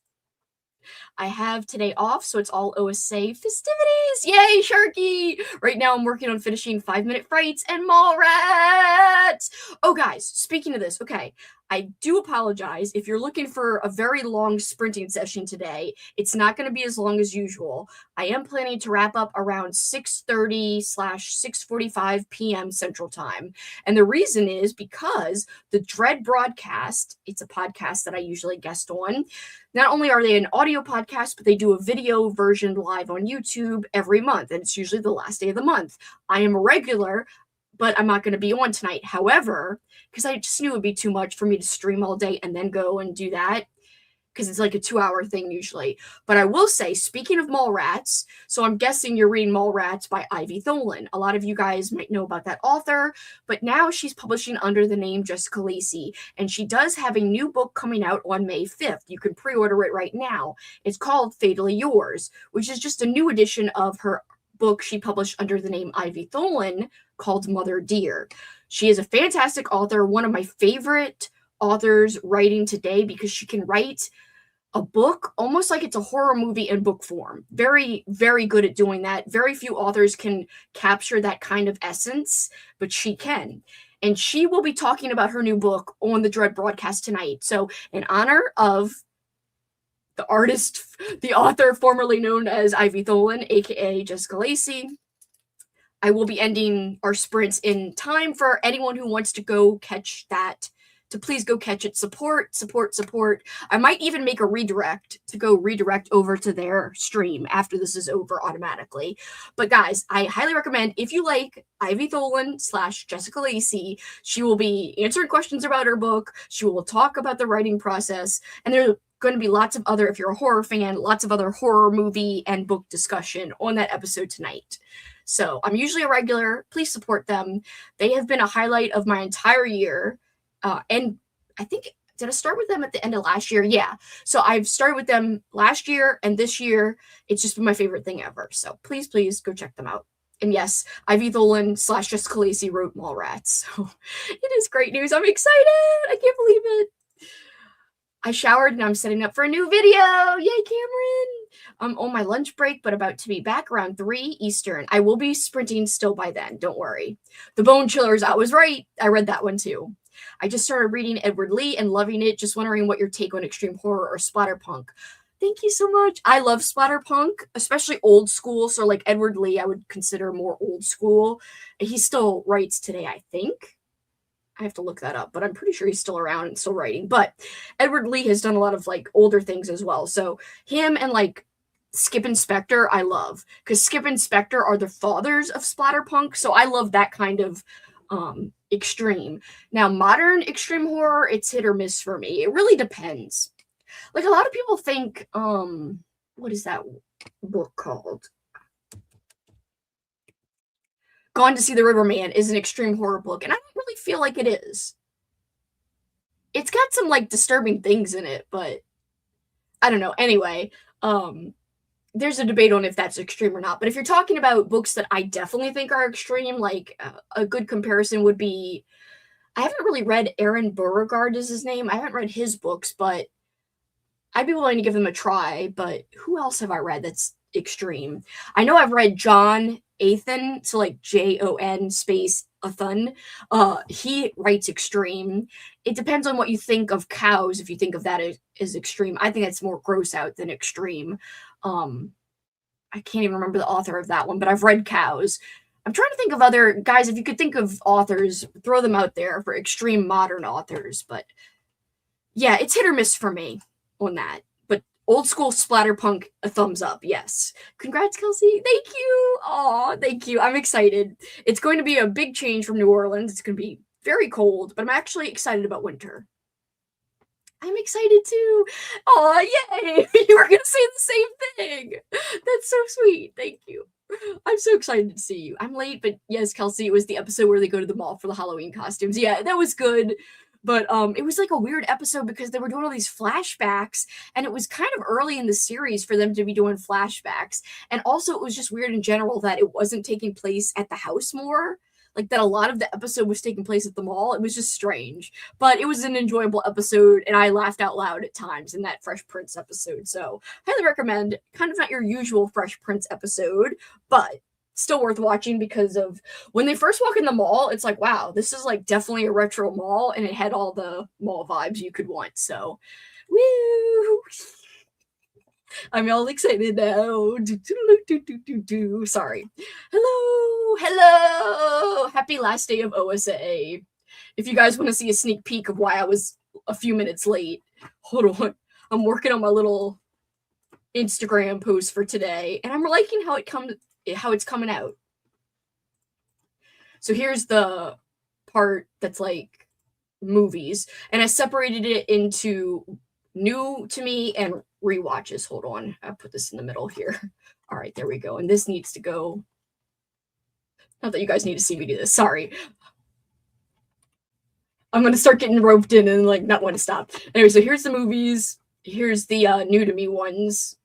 I have today off, so it's all OSA festivities. Yay, Sharky! Right now I'm working on finishing 5-minute Frights and Mallrats. Oh, guys, speaking of this, okay, I do apologize. If you're looking for a very long sprinting session today, it's not going to be as long as usual. I am planning to wrap up around 6:30/6:45 p.m. Central Time. And the reason is because the Dread broadcast, it's a podcast that I usually guest on. Not only are they an audio podcast, but they do a video version live on YouTube every month. And it's usually the last day of the month. I am a regular, but I'm not going to be on tonight. However, because I just knew it would be too much for me to stream all day and then go and do that, because it's like a 2-hour thing usually. But I will say, speaking of Mallrats, so I'm guessing you're reading Mallrats by Ivy Tholen. A lot of you guys might know about that author, but now she's publishing under the name Jessica Lacey, and she does have a new book coming out on May 5th. You can pre-order it right now. It's called Fatally Yours, which is just a new edition of her book she published under the name Ivy Tholen called Mother Dear. She is a fantastic author, one of my favorite authors writing today because she can write a book almost like it's a horror movie in book form. Very, very good at doing that. Very few authors can capture that kind of essence, but she can. And she will be talking about her new book on the Dread broadcast tonight. So in honor of the artist, the author formerly known as Ivy Tholen, aka Jessica Lacey, I will be ending our sprints in time for anyone who wants to go catch that, to please go catch it. Support, support, support. I might even make a redirect to go redirect over to their stream after this is over automatically. But guys, I highly recommend, if you like Ivy Tholen / Jessica Lacey, she will be answering questions about her book. She will talk about the writing process. And there are going to be lots of other, if you're a horror fan, lots of other horror movie and book discussion on that episode tonight. So I'm usually a regular. Please support them. They have been a highlight of my entire year. And I think, did I start with them at the end of last year? Yeah. So I've started with them last year and this year. It's just been my favorite thing ever. So please, please go check them out. And yes, Ivy Tholen / Jessica Lacey wrote Mallrats. So it is great news. I'm excited. I can't believe it. I showered and I'm setting up for a new video. Yay, Cameron. I'm on my lunch break, but about to be back around 3 Eastern. I will be sprinting still by then. Don't worry. The Bone Chillers, I was right. I read that one too. I just started reading Edward Lee and loving it. Just wondering what your take on extreme horror or splatterpunk. Thank you so much. I love splatterpunk, especially old school. So like Edward Lee, I would consider more old school. He still writes today, I think. I have to look that up, but I'm pretty sure he's still around and still writing. But Edward Lee has done a lot of like older things as well. So him and like Skip and Spectre, I love, because Skip and Spectre are the fathers of splatterpunk. So I love that kind of extreme. Now, modern extreme horror, it's hit or miss for me. It really depends. Like a lot of people think, what is that book called? Gone to See the Riverman is an extreme horror book, and I don't really feel like it is. It's got some like disturbing things in it, but I don't know. Anyway, there's a debate on if that's extreme or not. But if you're talking about books that I definitely think are extreme, like a good comparison would be, I haven't really read Aaron Beauregard is his name. I haven't read his books, but I'd be willing to give them a try. But who else have I read that's extreme? I know I've read John Athan, so like Jon space Athan. He writes extreme. It depends on what you think of cows. If you think of that as extreme, I think that's more gross out than extreme. I can't even remember the author of that one, but I've read cows. I'm trying to think of other guys. If you could think of authors, throw them out there for extreme modern authors. But yeah, it's hit or miss for me on that. But old school splatterpunk, a thumbs up. Yes. Congrats, Kelsi. Thank you. Oh, thank you. I'm excited. It's going to be a big change from New Orleans. It's going to be very cold, but I'm actually excited about winter. I'm excited too. Oh, yay. You were going to say the same thing. That's so sweet. Thank you. I'm so excited to see you. I'm late, but yes, Kelsi, it was the episode where they go to the mall for the Halloween costumes. Yeah, that was good. But it was like a weird episode because they were doing all these flashbacks, and it was kind of early in the series for them to be doing flashbacks. And also, it was just weird in general that it wasn't taking place at the house more. Like that a lot of the episode was taking place at the mall. It was just strange. But it was an enjoyable episode, and I laughed out loud at times in that Fresh Prince episode. So, highly recommend. Kind of not your usual Fresh Prince episode, but still worth watching because of when they first walk in the mall, it's like, wow, this is like definitely a retro mall, and it had all the mall vibes you could want. So, woo! I'm all excited now. Sorry. Hello. Happy last day of OSA. If you guys want to see a sneak peek of why I was a few minutes late, hold on. I'm working on my little Instagram post for today, and I'm liking how it's coming out. So here's the part that's like movies, and I separated it into new to me and rewatches. Hold on, I put this in the middle here. All right, there we go. And this needs to go. Not that you guys need to see me do this. Sorry. I'm gonna start getting roped in and like not want to stop. Anyway, so here's the movies. Here's the new to me ones.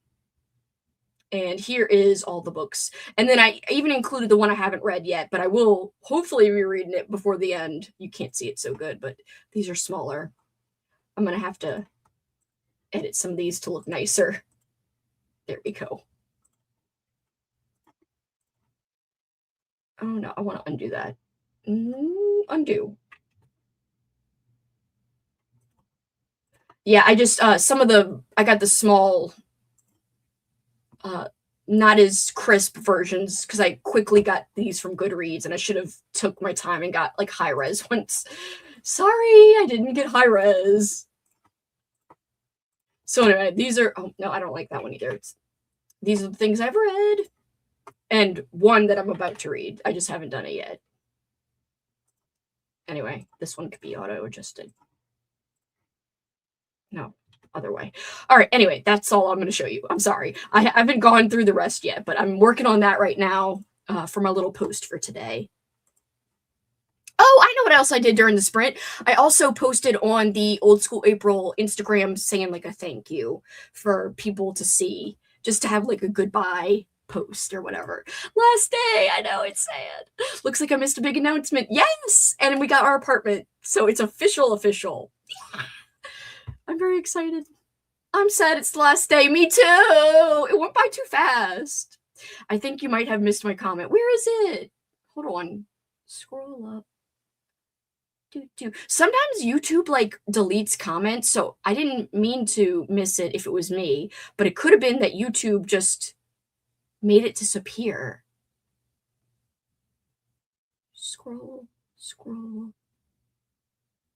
And here is all the books. And then I even included the one I haven't read yet, but I will hopefully be reading it before the end. You can't see it so good, but these are smaller. I'm gonna have to edit some of these to look nicer. There we go. Oh no, I want to undo that. Undo. Yeah, I just I got the small not as crisp versions because I quickly got these from Goodreads, and I should have took my time and got like high res ones. Sorry, I didn't get high res. So anyway, these are, oh no, I don't like that one either. These are the things I've read, and one that I'm about to read. I just haven't done it yet. Anyway, this one could be auto adjusted. No, other way. All right, anyway, that's all I'm going to show you. I'm sorry. I haven't gone through the rest yet, but I'm working on that right now for my little post for today. Oh, I know what else I did during the sprint. I also posted on the Old School April Instagram saying like a thank you for people to see, just to have like a goodbye post or whatever. Last day, I know, it's sad. Looks like I missed a big announcement. Yes! And we got our apartment, so it's official. Yeah. I'm very excited. I'm sad it's the last day. Me too! It went by too fast. I think you might have missed my comment. Where is it? Hold on. Scroll up. Sometimes YouTube like deletes comments, so I didn't mean to miss it if it was me, but it could have been that YouTube just made it disappear. Scroll, scroll.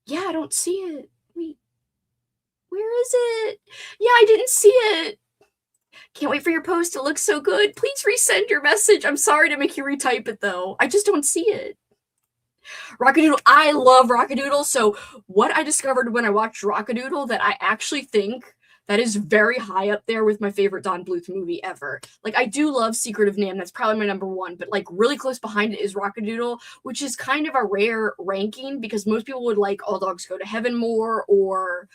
Yeah, I don't see it. Wait, where is it? Yeah, I didn't see it. Can't wait for your post. It looks so good. Please resend your message. I'm sorry to make you retype it though. I just don't see it. Rockadoodle. I love Rockadoodle. So what I discovered when I watched Rockadoodle that I actually think that is very high up there with my favorite Don Bluth movie ever. Like I do love Secret of NIMH. That's probably my number one, but like really close behind it is Rockadoodle, which is kind of a rare ranking because most people would like All Dogs Go to Heaven more, or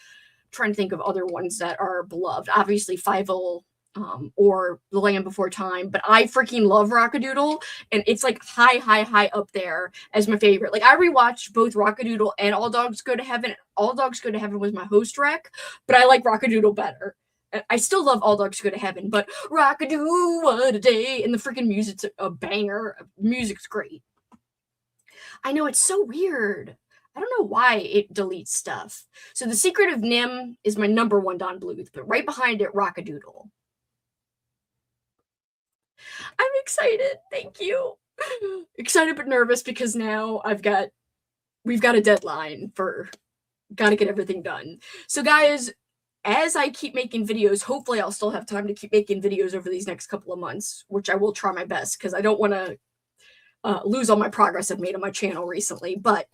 trying to think of other ones that are beloved. Obviously Fievel, or The Land Before Time, but I freaking love Rockadoodle, and it's like high up there as my favorite. Like I rewatched both Rockadoodle and All Dogs Go to Heaven. All Dogs Go to Heaven was my host rec, but I like Rockadoodle better. I still love All Dogs Go to Heaven, but Rockadoo, what a day, and the freaking music's a banger. Music's great. I know, it's so weird. I don't know why it deletes stuff. So The Secret of NIMH is my number one Don Bluth, but right behind it, Rockadoodle. I'm excited. Thank you. Excited but nervous because now we've got a deadline for gotta get everything done. So guys, as I keep making videos, hopefully I'll still have time to keep making videos over these next couple of months, which I will try my best because I don't want to lose all my progress I've made on my channel recently, but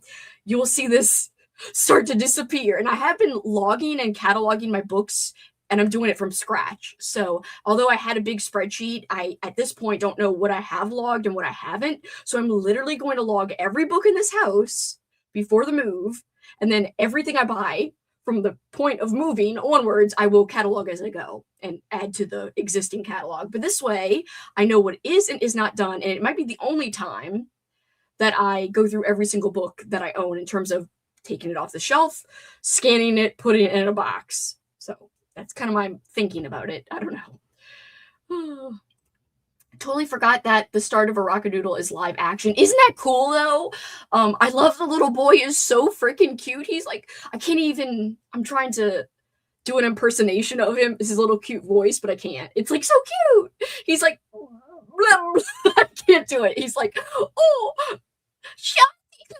you will see this start to disappear. And I have been logging and cataloging my books, and I'm doing it from scratch. So although I had a big spreadsheet, I at this point don't know what I have logged and what I haven't. So I'm literally going to log every book in this house before the move, and then everything I buy from the point of moving onwards, I will catalog as I go and add to the existing catalog. But this way, I know what is and is not done, and it might be the only time that I go through every single book that I own in terms of taking it off the shelf, scanning it, putting it in a box. So that's kind of my thinking about it. I don't know. Totally forgot that the start of a Rockadoodle is live action. Isn't that cool though? I love the little boy, is so freaking cute. He's like, I'm trying to do an impersonation of him. It's his little cute voice, but I can't. It's like so cute. He's like, I can't do it. He's like, oh, shut.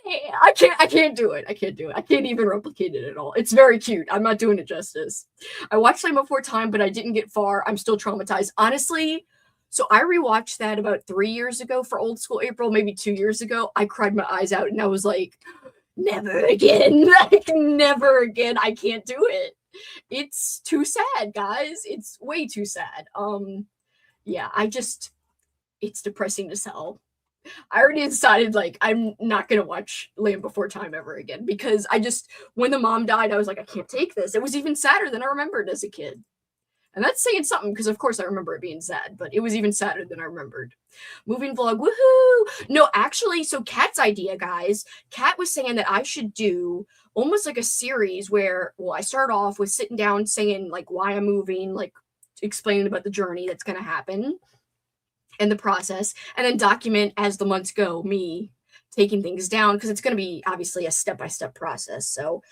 I can't do it. I can't do it. I can't even replicate it at all. It's very cute. I'm not doing it justice. I watched Land Before Time, but I didn't get far. I'm still traumatized. Honestly, so I rewatched that about 3 years ago for Old School April, maybe 2 years ago. I cried my eyes out and I was like, never again. Like, never again. I can't do it. It's too sad, guys. It's way too sad. Yeah, it's depressing as hell. I already decided like I'm not gonna watch Land Before Time ever again because when the mom died, I was like, I can't take this. It was even sadder than I remembered as a kid. And that's saying something because of course I remember it being sad, but it was even sadder than I remembered. Moving vlog, woohoo! No, actually, so Kat's idea, guys, Kat was saying that I should do almost like a series where, well, I start off with sitting down saying like why I'm moving, like explaining about the journey that's gonna happen and the process, and then document as the months go me taking things down because it's going to be obviously a step-by-step process. So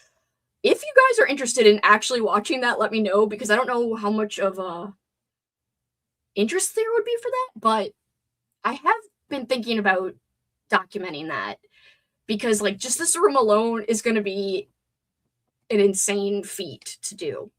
if you guys are interested in actually watching that, let me know because I don't know how much of a interest there would be for that, but I have been thinking about documenting that because like just this room alone is going to be an insane feat to do.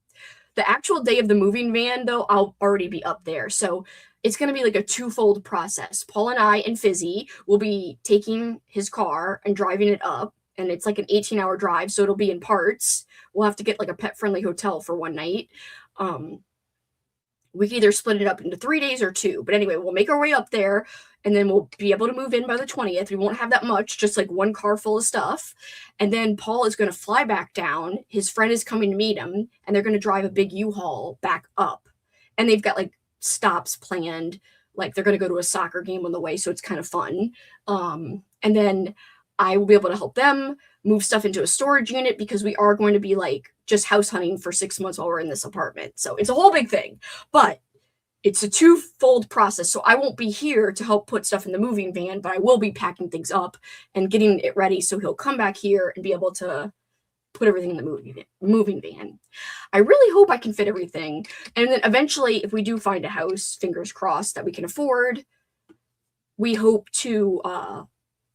The actual day of the moving van though, I'll already be up there. So it's going to be like a twofold process. Paul and I and Fizzy will be taking his car and driving it up. And it's like an 18-hour drive. So it'll be in parts. We'll have to get like a pet-friendly hotel for one night. We can either split it up into 3 days or 2. But anyway, we'll make our way up there. And then we'll be able to move in by the 20th. We won't have that much, just like one car full of stuff. And then Paul is going to fly back down. His friend is coming to meet him. And they're going to drive a big U-Haul back up. And they've got like stops planned, like they're going to go to a soccer game on the way, so it's kind of fun. And then I will be able to help them move stuff into a storage unit because we are going to be like just house hunting for 6 months while we're in this apartment. So it's a whole big thing, but it's a twofold process. So I won't be here to help put stuff in the moving van, but I will be packing things up and getting it ready. So he'll come back here and be able to put everything in the moving van. I really hope I can fit everything. And then eventually, if we do find a house, fingers crossed, that we can afford, we hope to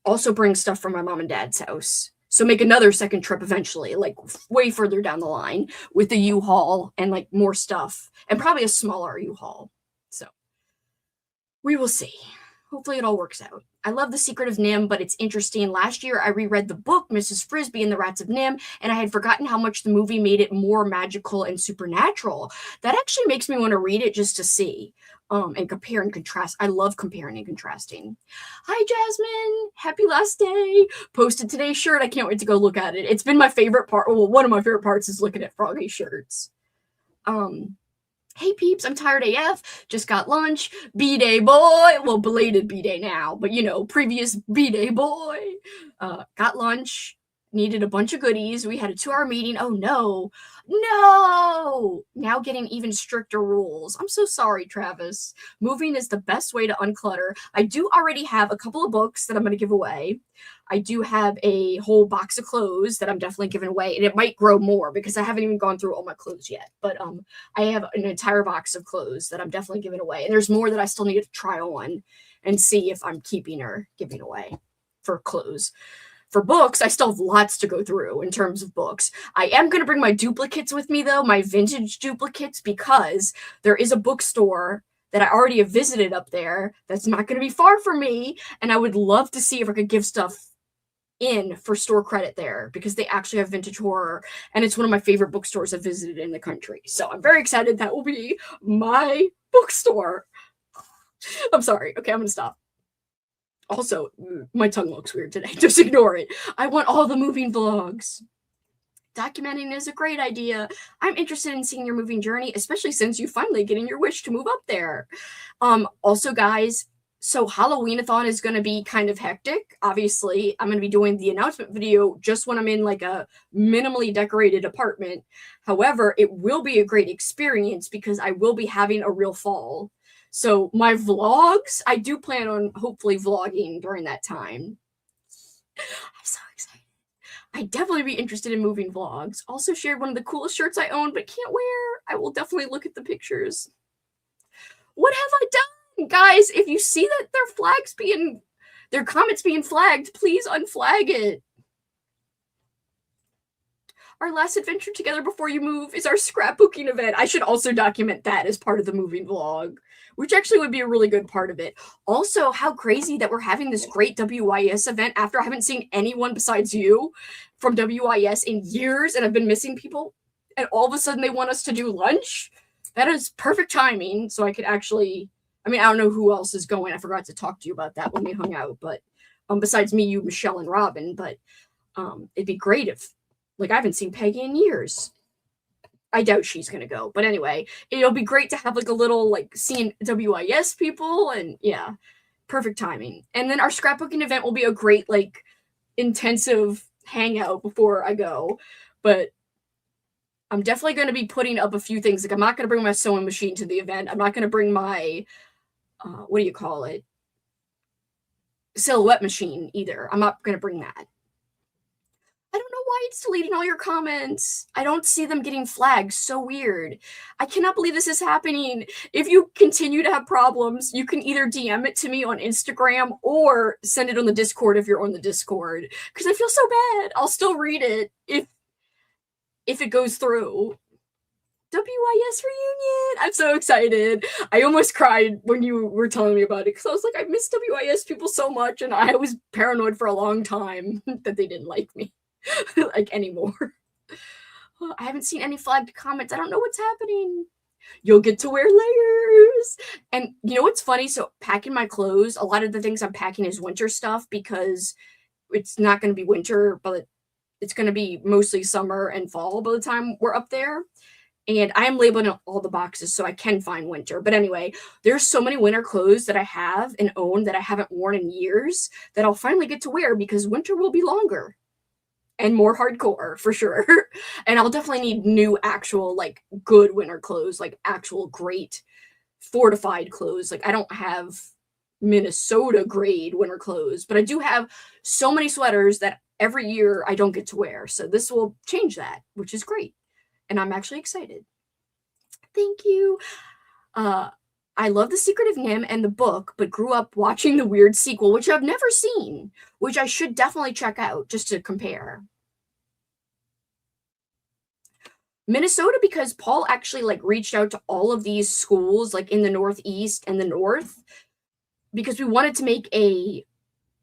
also bring stuff from my mom and dad's house. So make another second trip eventually, like way further down the line with the U-Haul and like more stuff and probably a smaller U-Haul. So we will see. Hopefully it all works out. I love The Secret of Nim, but it's interesting. Last year I reread the book, Mrs. Frisby and the Rats of Nim, and I had forgotten how much the movie made it more magical and supernatural. That actually makes me want to read it just to see. And compare and contrast. I love comparing and contrasting. Hi, Jasmine. Happy last day. Posted today's shirt. I can't wait to go look at it. It's been my favorite part. Well, one of my favorite parts is looking at Froggy shirts. Hey, peeps. I'm tired AF. Just got lunch. B-Day boy. Well, belated B-Day now, but you know, previous B-Day boy. Got lunch. Needed a bunch of goodies. We had a 2-hour meeting. Oh, no. No! Now getting even stricter rules. I'm so sorry, Travis. Moving is the best way to unclutter. I do already have a couple of books that I'm going to give away. I do have a whole box of clothes that I'm definitely giving away, and it might grow more because I haven't even gone through all my clothes yet. But I have an entire box of clothes that I'm definitely giving away, and there's more that I still need to try on and see if I'm keeping or giving away for clothes. For books, I still have lots to go through in terms of books. I am going to bring my duplicates with me, though, my vintage duplicates, because there is a bookstore that I already have visited up there that's not going to be far from me, and I would love to see if I could give stuff in for store credit there, because they actually have vintage horror, and it's one of my favorite bookstores I've visited in the country. So I'm very excited. That will be my bookstore. I'm sorry. Okay, I'm going to stop. Also, my tongue looks weird today. Just ignore it. I want all the moving vlogs. Documenting is a great idea. I'm interested in seeing your moving journey, especially since you finally getting your wish to move up there. Also, guys, so Halloween-a-thon is going to be kind of hectic. Obviously, I'm going to be doing the announcement video just when I'm in like a minimally decorated apartment. However, it will be a great experience because I will be having a real fall. So my vlogs, I do plan on hopefully vlogging during that time. I'm so excited. I'd definitely be interested in moving vlogs. Also shared one of the coolest shirts I own, but can't wear. I will definitely look at the pictures. What have I done? Guys, if you see that their comments being flagged, please unflag it. Our last adventure together before you move is our scrapbooking event. I should also document that as part of the moving vlog, which actually would be a really good part of it. Also, how crazy that we're having this great WYS event after I haven't seen anyone besides you from WYS in years, and I've been missing people, and all of a sudden they want us to do lunch. That is perfect timing, so I could actually, I mean, I don't know who else is going. I forgot to talk to you about that when we hung out, but besides me, you, Michelle, and Robin, but it'd be great if, like, I haven't seen Peggy in years. I doubt she's going to go. But anyway, it'll be great to have, like, a little, like, seeing WIS people. And, yeah, perfect timing. And then our scrapbooking event will be a great, like, intensive hangout before I go. But I'm definitely going to be putting up a few things. Like, I'm not going to bring my sewing machine to the event. I'm not going to bring my, what do you call it? Silhouette machine either. I'm not going to bring that. I don't know why it's deleting all your comments. I don't see them getting flagged. So weird. I cannot believe this is happening. If you continue to have problems, you can either DM it to me on Instagram or send it on the Discord if you're on the Discord. Because I feel so bad. I'll still read it if it goes through. WIS reunion. I'm so excited. I almost cried when you were telling me about it because I was like, I miss WIS people so much, and I was paranoid for a long time that they didn't like me. Like anymore. I haven't seen any flagged comments. I don't know what's happening. You'll get to wear layers. And you know what's funny? So packing my clothes, a lot of the things I'm packing is winter stuff because it's not going to be winter, but it's going to be mostly summer and fall by the time we're up there. And I am labeling all the boxes so I can find winter. But anyway, there's so many winter clothes that I have and own that I haven't worn in years that I'll finally get to wear because winter will be longer. And more hardcore, for sure. And I'll definitely need new, actual, like, good winter clothes, like, actual great fortified clothes. Like, I don't have Minnesota grade winter clothes, but I do have so many sweaters that every year I don't get to wear. So this will change that, which is great. And I'm actually excited. Thank you. I love The Secret of Nim and the book, but grew up watching the weird sequel, which I've never seen, which I should definitely check out just to compare. Minnesota, because Paul actually like reached out to all of these schools like in the Northeast and the North, because we wanted to make a,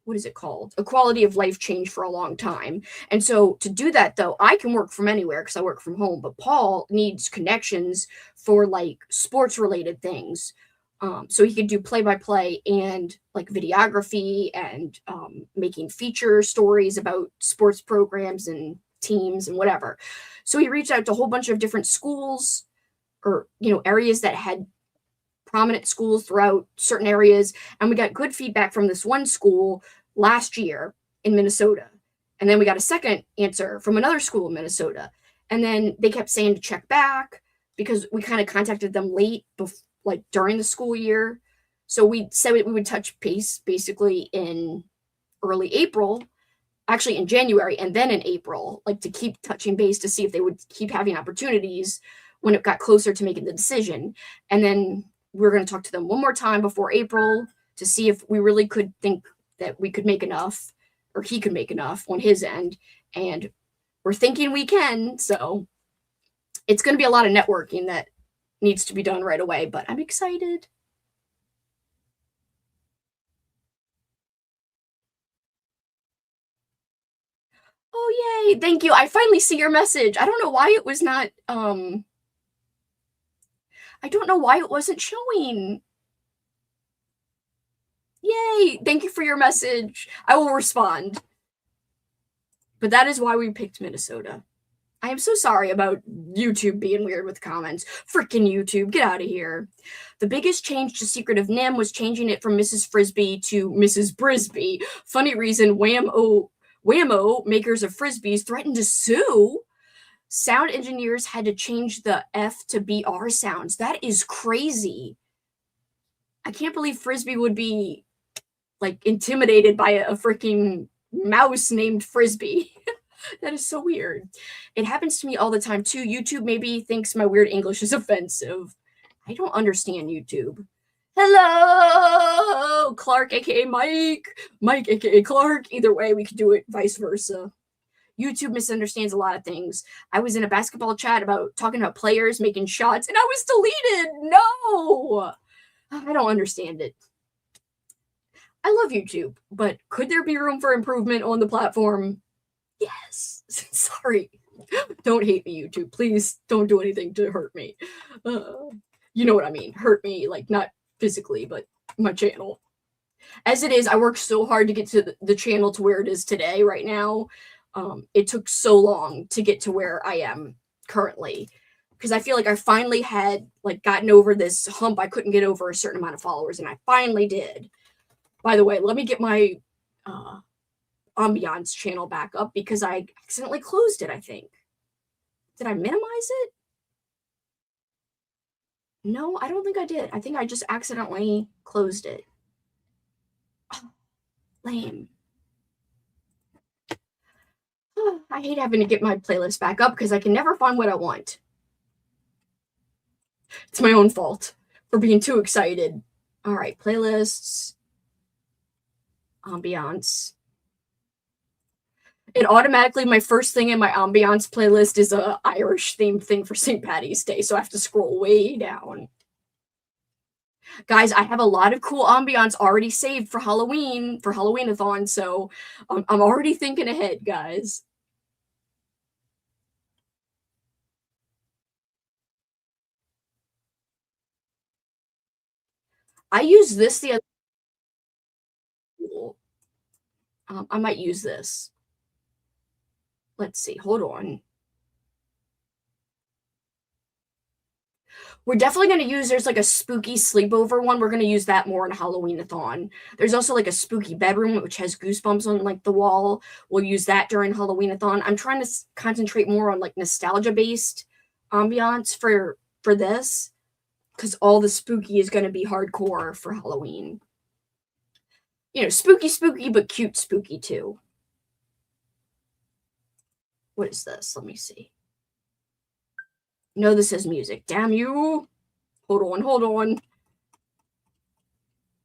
what is it called? A quality of life change for a long time. And so to do that though, I can work from anywhere because I work from home, but Paul needs connections for like sports related things. So he could do play by play and like videography and making feature stories about sports programs and teams and whatever. So he reached out to a whole bunch of different schools or, you know, areas that had prominent schools throughout certain areas. And we got good feedback from this one school last year in Minnesota. And then we got a second answer from another school in Minnesota. And then they kept saying to check back because we kind of contacted them late, like during the school year. So we said we would touch base basically in early April, actually in January, and then in April, like to keep touching base to see if they would keep having opportunities when it got closer to making the decision. And then we're going to talk to them one more time before April to see if we really could think that we could make enough or he could make enough on his end. And we're thinking we can. So it's going to be a lot of networking that needs to be done right away, but I'm excited. Oh, yay. Thank you. I finally see your message. I don't know why it was not, I don't know why it wasn't showing. Yay. Thank you for your message. I will respond. But that is why we picked Minnesota. I am so sorry about YouTube being weird with comments. Freaking YouTube, get out of here. The biggest change to Secret of Nim was changing it from Mrs. Frisbee to Mrs. Brisbee. Funny reason, Whammo, makers of Frisbees, threatened to sue. Sound engineers had to change the F to BR sounds. That is crazy. I can't believe Frisbee would be like intimidated by a freaking mouse named Frisbee. That is so weird. It happens to me all the time too. YouTube maybe thinks my weird English is offensive. I don't understand YouTube. Hello, Clark, aka Mike. Mike, aka Clark. Either way, we could do it vice versa. YouTube misunderstands a lot of things. I was in a basketball chat about talking about players making shots, and I was deleted. No, I don't understand it. I love YouTube, but could there be room for improvement on the platform? Yes. Sorry. Don't hate me, YouTube. Please don't do anything to hurt me. You know what I mean. Hurt me, like not physically, but my channel. As it is, I worked so hard to get to the channel to where it is today, right now. It took so long to get to where I am currently. Because I feel like I finally had like gotten over this hump. I couldn't get over a certain amount of followers, and I finally did. By the way, let me get my ambiance channel back up because I accidentally closed it, I think. Did I minimize it? No, I don't think I did. I think I just accidentally closed it. Oh, lame. Oh, I hate having to get my playlist back up because I can never find what I want. It's my own fault for being too excited. All right, playlists, ambiance. It automatically, my first thing in my ambiance playlist is a Irish themed thing for St. Patty's Day, so I have to scroll way down. Guys, I have a lot of cool ambiance already saved for Halloween, for Halloween-a-thon, so I'm already thinking ahead, guys. I use this the other. I might use this. Let's see. Hold on. We're definitely going to use, there's like a spooky sleepover one. We're going to use that more in Halloween-a-thon. There's also like a spooky bedroom, which has goosebumps on like the wall. We'll use that during Halloween-a-thon. I'm trying to concentrate more on like nostalgia-based ambiance for this. because all the spooky is going to be hardcore for Halloween. You know, spooky, but cute spooky too. What is this? Let me see. No, this is music. Damn you. Hold on.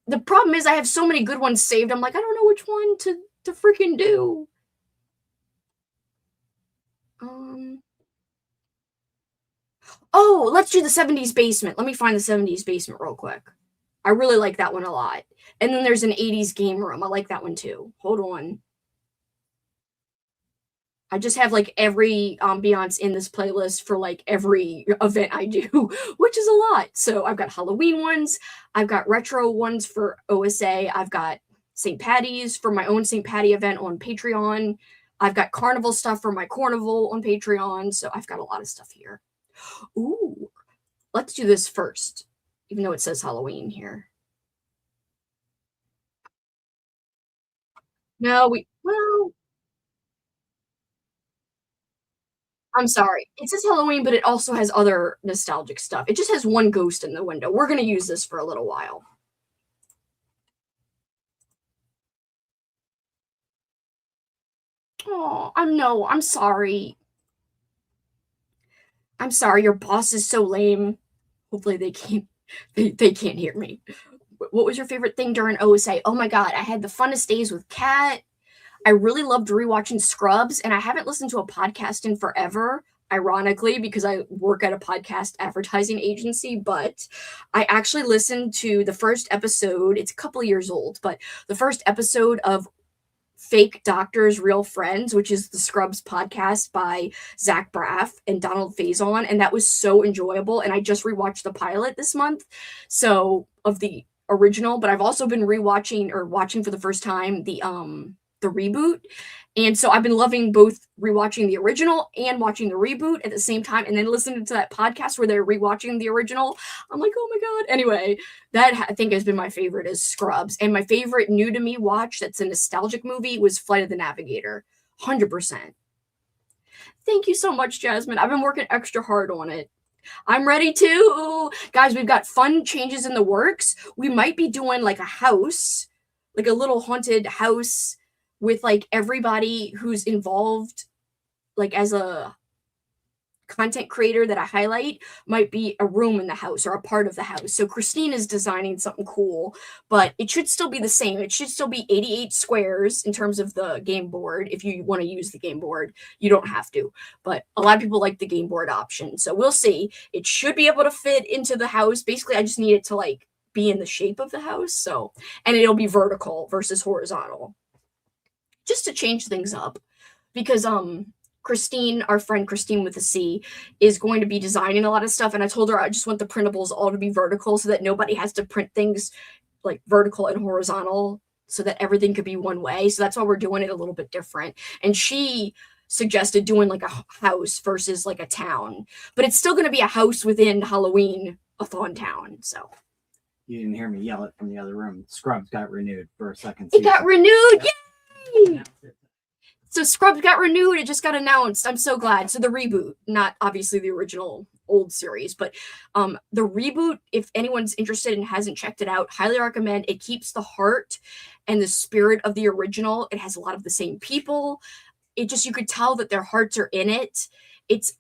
The problem is I have so many good ones saved. I'm like, I don't know which one to freaking do. Oh, let's do the 70s basement. Let me find the 70s basement real quick. I really like that one a lot. And then there's an 80s game room. I like that one too. Hold on. I just have like every ambiance in this playlist for like every event I do, which is a lot. So I've got Halloween ones, I've got retro ones for OSA, I've got St. Patty's for my own St. Patty event on Patreon, I've got carnival stuff for my carnival on Patreon. So I've got a lot of stuff here. Ooh, let's do this first, even though it says Halloween here. No, well, I'm sorry. It says Halloween, but it also has other nostalgic stuff. It just has one ghost in the window. We're going to use this for a little while. Oh, I'm sorry. I'm sorry. Your boss is so lame. Hopefully they can't hear me. What was your favorite thing during OSA? Oh my God, I had the funnest days with Kat. I really loved rewatching Scrubs, and I haven't listened to a podcast in forever, ironically, because I work at a podcast advertising agency. But I actually listened to the first episode. It's a couple of years old, but the first episode of Fake Doctors, Real Friends, which is the Scrubs podcast by Zach Braff and Donald Faison. And that was so enjoyable. And I just rewatched the pilot this month. Of the original, but I've also been rewatching or watching for the first time the reboot. And so I've been loving both rewatching the original and watching the reboot at the same time, and then listening to that podcast where they're rewatching the original. I'm like, oh my God. Anyway, that I think has been my favorite is Scrubs. And my favorite new to me watch that's a nostalgic movie was Flight of the Navigator. 100%. Thank you so much, Jasmine. I've been working extra hard on it. I'm ready to. Guys, we've got fun changes in the works. We might be doing like a house, like a little haunted house with like everybody who's involved, like as a content creator that I highlight, might be a room in the house or a part of the house. So Christine is designing something cool, but it should still be the same. It should still be 88 squares in terms of the game board. If you want to use the game board, you don't have to, but a lot of people like the game board option. So we'll see. It should be able to fit into the house. Basically, I just need it to like be in the shape of the house. So, and it'll be vertical versus horizontal, just to change things up, because Christine, our friend Christine with a C, is going to be designing a lot of stuff. And I told her I just want the printables all to be vertical so that nobody has to print things like vertical and horizontal, so that everything could be one way. So that's why we're doing it a little bit different. And she suggested doing like a house versus like a town, but it's still going to be a house within Halloween-a-thon town. So You didn't hear me yell it from the other room. Scrubs got renewed for a second it got renewed. Yay! Yeah. So Scrubs got renewed. It just got announced. I'm so glad. So the reboot, not obviously the original old series, but the reboot, if anyone's interested and hasn't checked it out, highly recommend. It keeps the heart and the spirit of the original. It has a lot of the same people. It just, you could tell that their hearts are in it.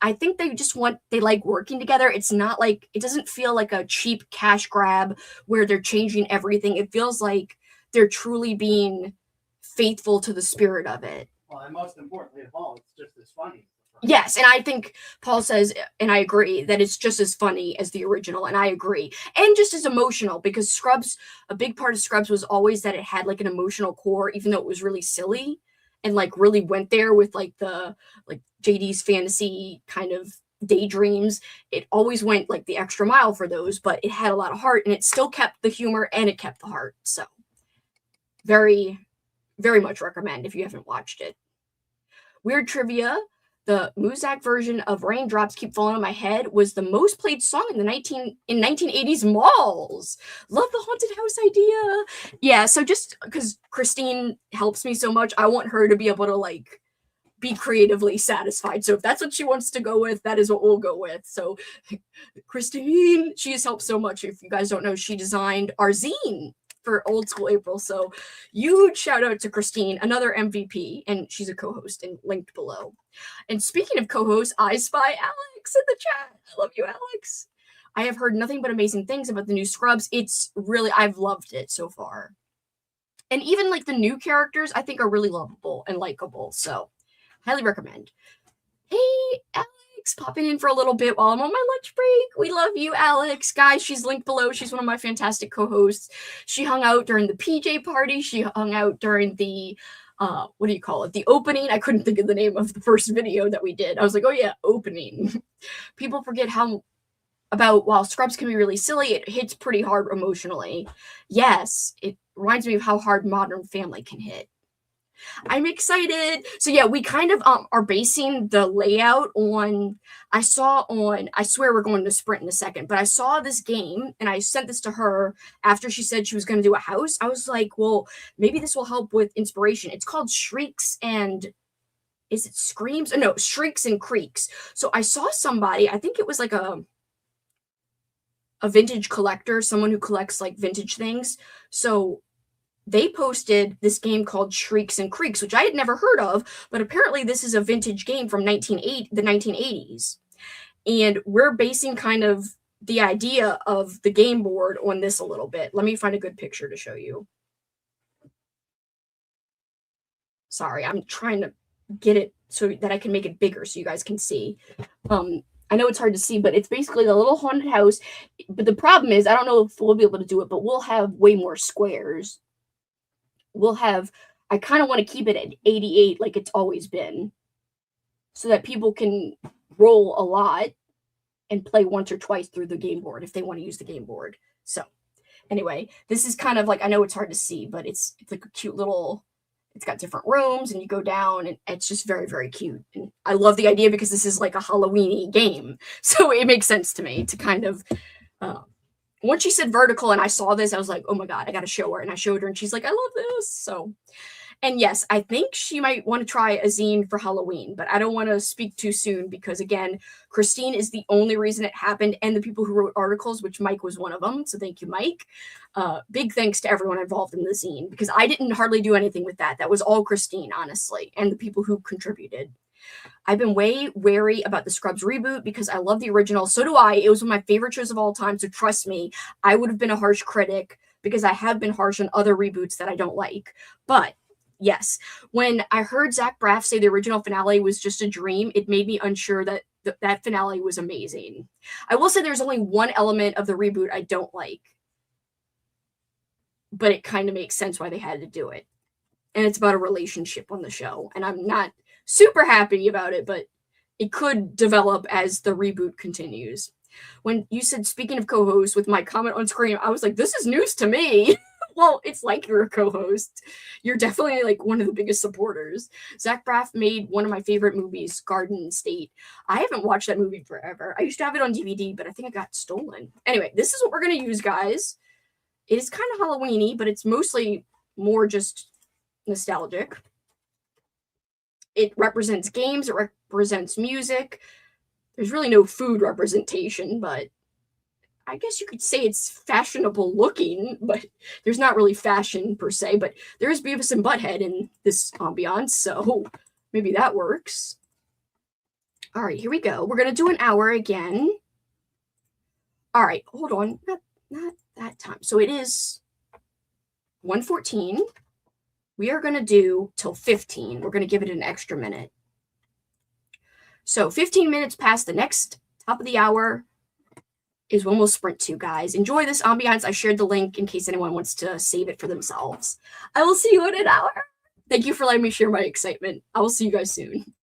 I think they like working together. It's not like, it doesn't feel like a cheap cash grab where they're changing everything. It feels like they're truly being faithful to the spirit of it. Well, and most importantly of all, it's just as funny. Yes, and I think Paul says, and I agree, that it's just as funny as the original, and I agree. And just as emotional, because Scrubs, a big part of Scrubs was always that it had like an emotional core, even though it was really silly, and like really went there with like JD's fantasy kind of daydreams. It always went like the extra mile for those, but it had a lot of heart, and it still kept the humor and it kept the heart. So very, very much recommend if you haven't watched it. Weird trivia: the Muzak version of Raindrops Keep Falling on My Head was the most played song in 1980s malls. Love the haunted house idea. Yeah, so just because Christine helps me so much, I want her to be able to like be creatively satisfied. So if that's what she wants to go with, that is what we'll go with. So Christine, she has helped so much. If you guys don't know, she designed our zine for Old School April. So huge shout out to Christine, another MVP, and she's a co-host and linked below. And speaking of co-hosts, I spy Alex in the chat. I love you, Alex. I have heard nothing but amazing things about the new Scrubs. It's really, I've loved it so far. And even like the new characters, I think are really lovable and likable. So highly recommend. Hey, Alex, popping in for a little bit while I'm on my lunch break. We love you, Alex. Guys, she's linked below. She's one of my fantastic co-hosts. She hung out during the PJ party. She hung out during the what do you call it? The opening. I couldn't think of the name of the first video that we did. I was like, oh yeah, opening. People forget while Scrubs can be really silly, it hits pretty hard emotionally. Yes, it reminds me of how hard Modern Family can hit. I'm excited. So yeah, we kind of are basing the layout on, I swear we're going to Sprint in a second, but I saw this game and I sent this to her after she said she was going to do a house. I was like, well, maybe this will help with inspiration. It's called Shrieks and, is it Screams? Oh, no, Shrieks and Creaks. So I saw somebody, I think it was like a vintage collector, someone who collects like vintage things. So they posted this game called Shrieks and Creaks, which I had never heard of, but apparently this is a vintage game from the 1980s. And we're basing kind of the idea of the game board on this a little bit. Let me find a good picture to show you. Sorry, I'm trying to get it so that I can make it bigger so you guys can see. I know it's hard to see, but it's basically a little haunted house. But the problem is, I don't know if we'll be able to do it, but we'll have way more squares. I kind of want to keep it at 88 like it's always been so that people can roll a lot and play once or twice through the game board if they want to use the game board. So anyway, this is kind of like, I know it's hard to see, but it's like a cute little, it's got different rooms and you go down and it's just very, very cute. And I love the idea because this is like a Halloween-y game. So it makes sense to me to kind of, once she said vertical and I saw this, I was like, oh my God, I got to show her. And I showed her and she's like, I love this. So, and yes, I think she might want to try a zine for Halloween, but I don't want to speak too soon because again, Christine is the only reason it happened and the people who wrote articles, which Mike was one of them. So thank you, Mike. Big thanks to everyone involved in the zine because I didn't hardly do anything with that. That was all Christine, honestly, and the people who contributed. I've been way wary about the Scrubs reboot because I love the original. So do I. It was one of my favorite shows of all time. So trust me, I would have been a harsh critic because I have been harsh on other reboots that I don't like. But yes, when I heard Zach Braff say the original finale was just a dream, it made me unsure that that finale was amazing. I will say there's only one element of the reboot I don't like, but it kind of makes sense why they had to do it. And it's about a relationship on the show. And I'm not super happy about it, but it could develop as the reboot continues. When you said, speaking of co-hosts, with my comment on screen, I was like, this is news to me. Well, it's like you're a co-host. You're definitely like one of the biggest supporters. Zach Braff made one of my favorite movies, Garden State. I haven't watched that movie forever. I used to have it on DVD, but I think it got stolen. Anyway, this is what we're going to use, guys. It is kind of Halloween-y, but it's mostly more just nostalgic. It represents games, it represents music. There's really no food representation, but I guess you could say it's fashionable looking, but there's not really fashion per se, but there is Beavis and Butthead in this ambiance, so maybe that works. All right, here we go. We're going to do an hour again. All right, hold on. Not that time. So it is 1:14. We are going to do till 15. We're going to give it an extra minute. So 15 minutes past the next top of the hour is when we'll sprint to, guys. Enjoy this ambiance. I shared the link in case anyone wants to save it for themselves. I will see you in an hour. Thank you for letting me share my excitement. I will see you guys soon.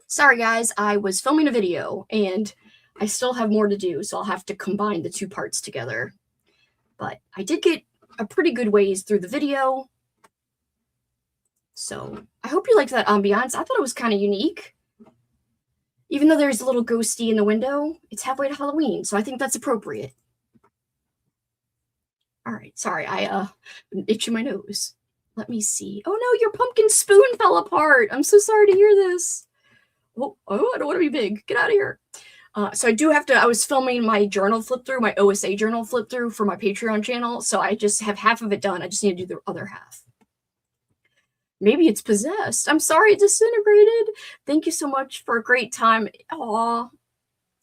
Sorry guys, I was filming a video and I still have more to do, so I'll have to combine the two parts together. But I did get a pretty good ways through the video. So I hope you liked that ambiance. I thought it was kind of unique. Even though there's a little ghosty in the window, it's halfway to Halloween, so I think that's appropriate. All right, sorry, I'm itching my nose. Let me see. Oh no, your pumpkin spoon fell apart. I'm so sorry to hear this. Oh, I don't want to be big. Get out of here. So I was filming my journal flip through, my OSA journal flip through for my Patreon channel. So I just have half of it done. I just need to do the other half. Maybe it's possessed. I'm sorry it disintegrated. Thank you so much for a great time. Aw,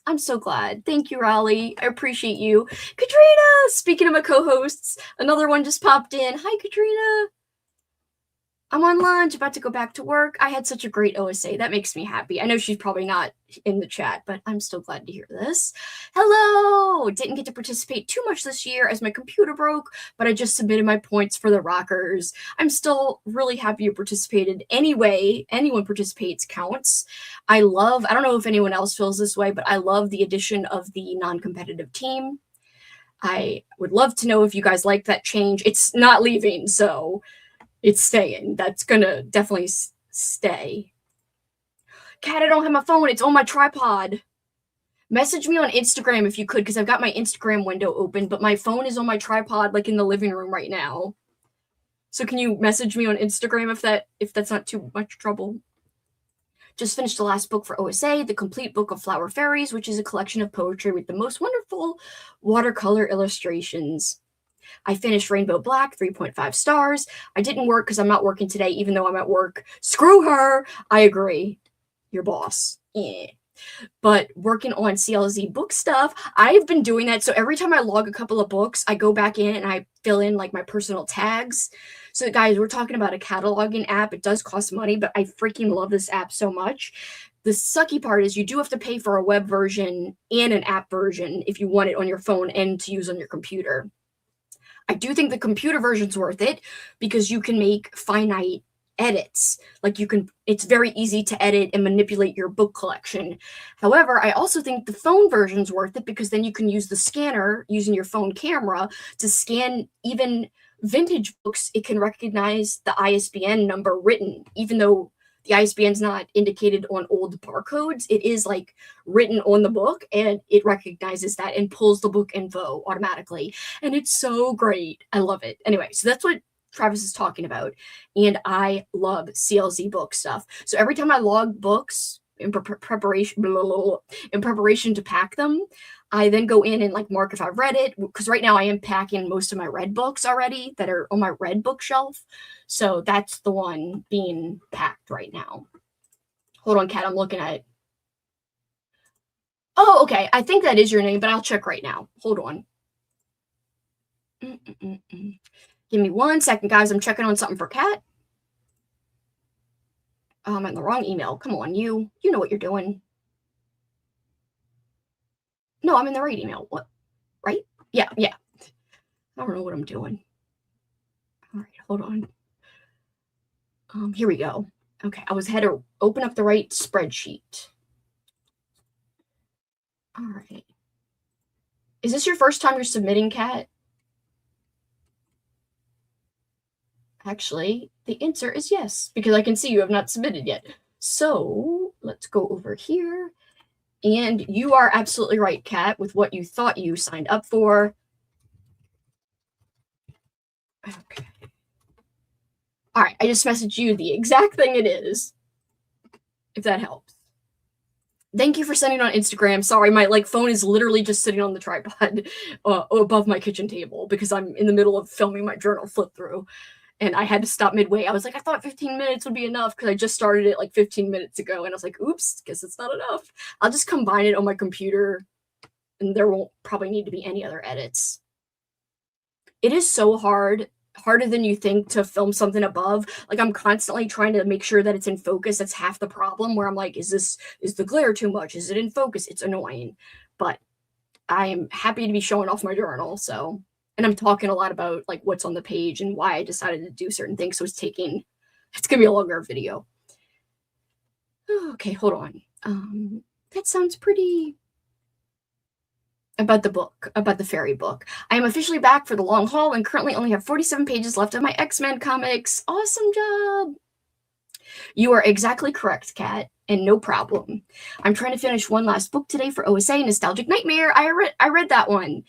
I'm so glad. Thank you, Raleigh. I appreciate you. Katrina! Speaking of my co-hosts, another one just popped in. Hi, Katrina. I'm on lunch, about to go back to work. I had such a great OSA. That makes me happy. I know she's probably not in the chat, but I'm still glad to hear this. Hello! Didn't get to participate too much this year as my computer broke, but I just submitted my points for the Rockers. I'm still really happy you participated. Anyway, anyone participates counts. I don't know if anyone else feels this way, but I love the addition of the non-competitive team. I would love to know if you guys like that change. It's not leaving, so it's staying. That's gonna definitely stay. Cat, I don't have my phone. It's on my tripod. Message me on Instagram if you could, because I've got my Instagram window open, but my phone is on my tripod, like in the living room right now. So can you message me on Instagram if that's not too much trouble? Just finished the last book for OSA, The Complete Book of Flower Fairies, which is a collection of poetry with the most wonderful watercolor illustrations. I finished Rainbow Black, 3.5 stars. I didn't work because I'm not working today, even though I'm at work. Screw her. I agree. Your boss. Yeah. But working on CLZ book stuff, I've been doing that. So every time I log a couple of books, I go back in and I fill in like my personal tags. So guys, we're talking about a cataloging app. It does cost money, but I freaking love this app so much. The sucky part is you do have to pay for a web version and an app version if you want it on your phone and to use on your computer. I do think the computer version's worth it because you can make finite edits. It's very easy to edit and manipulate your book collection. However, I also think the phone version's worth it because then you can use the scanner using your phone camera to scan even vintage books. It can recognize the ISBN number written, even though the ISBN's not indicated on old barcodes. It is like written on the book and it recognizes that and pulls the book info automatically. And it's so great. I love it. Anyway, so that's what Travis is talking about. And I love CLZ book stuff. So every time I log books in preparation to pack them, I then go in and like mark if I've read it, because right now I am packing most of my read books already that are on my read bookshelf. So that's the one being packed right now. Hold on, Kat, I'm looking at it. Oh, okay. I think that is your name, but I'll check right now. Hold on. Give me 1 second, guys. I'm checking on something for Kat. I'm in the wrong email. Come on, you know what you're doing. No, I'm in the right email. What? Right? Yeah. I don't know what I'm doing. All right, hold on. Here we go. Okay, I had to open up the right spreadsheet. All right. Is this your first time you're submitting, Kat? Actually, the answer is yes, because I can see you have not submitted yet. So let's go over here. And you are absolutely right, Kat, with what you thought you signed up for. Okay. All right, I just messaged you the exact thing it is, if that helps. Thank you for sending on Instagram. Sorry, my phone is literally just sitting on the tripod above my kitchen table because I'm in the middle of filming my journal flip through. And I had to stop midway. I was like, I thought 15 minutes would be enough because I just started it like 15 minutes ago. And I was like, oops, guess it's not enough. I'll just combine it on my computer and there won't probably need to be any other edits. It is so hard, harder than you think to film something above. Like I'm constantly trying to make sure that it's in focus. That's half the problem where I'm like, is the glare too much? Is it in focus? It's annoying. But I am happy to be showing off my journal. So. And I'm talking a lot about like what's on the page and why I decided to do certain things. So it's going to be a longer video. Okay, hold on. That sounds pretty about the book, about the fairy book. I am officially back for the long haul and currently only have 47 pages left of my X-Men comics. Awesome job. You are exactly correct, Kat, and no problem. I'm trying to finish one last book today for OSA, Nostalgic Nightmare. I read that one.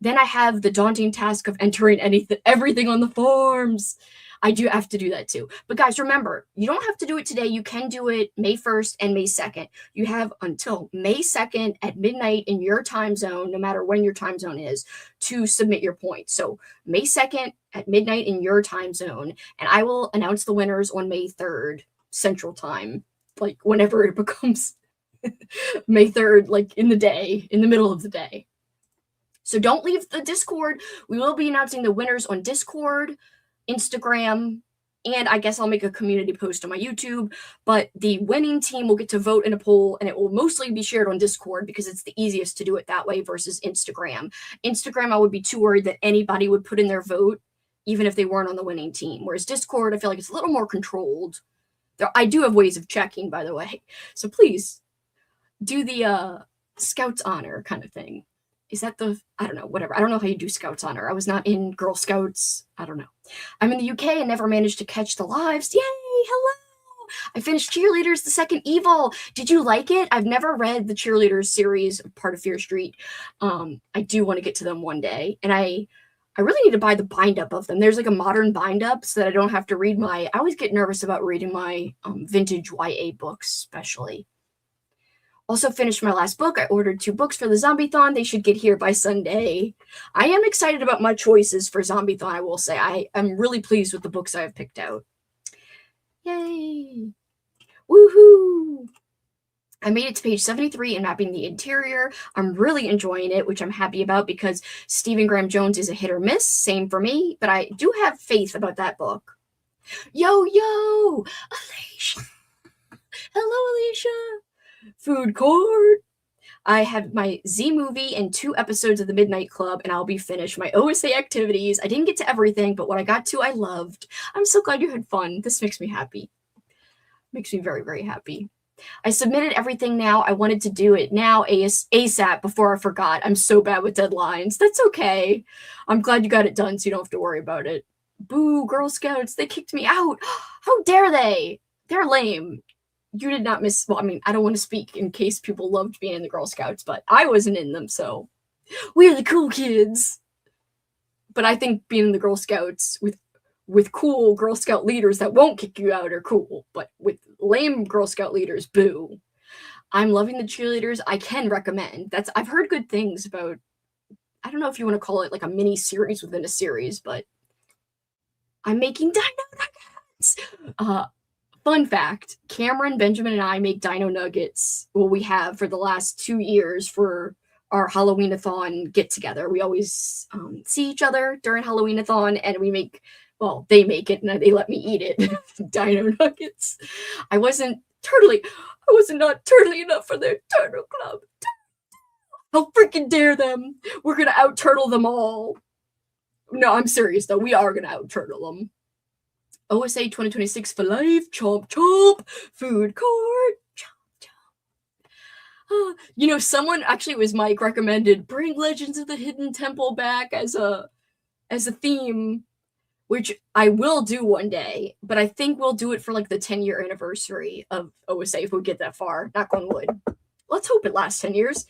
Then I have the daunting task of entering everything on the forms. I do have to do that too. But guys, remember, you don't have to do it today. You can do it May 1st and May 2nd. You have until May 2nd at midnight in your time zone, no matter when your time zone is, to submit your points. So May 2nd at midnight in your time zone, and I will announce the winners on May 3rd Central Time, like whenever it becomes May 3rd, like in the day, in the middle of the day. So don't leave the Discord. We will be announcing the winners on Discord, Instagram, and I guess I'll make a community post on my YouTube. But the winning team will get to vote in a poll, and it will mostly be shared on Discord because it's the easiest to do it that way versus Instagram. Instagram, I would be too worried that anybody would put in their vote, even if they weren't on the winning team. Whereas Discord, I feel like it's a little more controlled. I do have ways of checking, by the way. So please do the Scouts honor kind of thing. Is that I don't know, whatever. I don't know how you do Scouts honor. I was not in Girl Scouts. I don't know. I'm in the UK and never managed to catch the lives. Yay! Hello! I finished Cheerleaders, the Second Evil. Did you like it? I've never read the Cheerleaders series, part of Fear Street. I do want to get to them one day. And I really need to buy the bind up of them. There's like a modern bind up so that I don't have to read I always get nervous about reading my vintage YA books, especially. Also finished my last book. I ordered 2 books for the Zombie-thon. They should get here by Sunday. I am excited about my choices for Zombie-thon, I will say. I am really pleased with the books I have picked out. Yay! Woohoo! I made it to page 73 in mapping the interior. I'm really enjoying it, which I'm happy about because Stephen Graham Jones is a hit or miss. Same for me, but I do have faith about that book. Yo, Alicia! Hello, Alicia! Food court. I have my Z movie and 2 episodes of the Midnight Club, and I'll be finished. My OSA activities. I didn't get to everything, but what I got to, I loved. I'm so glad you had fun. This makes me happy. Makes me very, very happy. I submitted everything now. I wanted to do it now ASAP before I forgot. I'm so bad with deadlines. That's okay. I'm glad you got it done so you don't have to worry about it. Boo, Girl Scouts. They kicked me out. How dare they? They're lame. You did not miss. Well, I mean, I don't want to speak in case people loved being in the Girl Scouts, but I wasn't in them, so we're the cool kids. But I think being in the Girl Scouts with cool Girl Scout leaders that won't kick you out are cool, but with lame Girl Scout leaders, boo. I'm loving the cheerleaders. I can recommend. I've heard good things about. I don't know if you want to call it like a mini series within a series, but I'm making Dino Nuggets. Fun fact, Cameron, Benjamin, and I make Dino Nuggets. Well, we have for the last 2 years for our Halloween-a-thon get-together. We always see each other during Halloween-a-thon, and they make it, and they let me eat it. Dino Nuggets. I was not turtly enough for their turtle club. How freaking dare them! We're gonna out-turtle them all. No, I'm serious, though. We are gonna out-turtle them. OSA 2026 for life. Chomp, chomp. Food court. Chomp, chomp. Someone, actually it was Mike, recommended bring Legends of the Hidden Temple back as a theme, which I will do one day, but I think we'll do it for like the 10-year anniversary of OSA if we get that far. Knock on wood. Let's hope it lasts 10 years.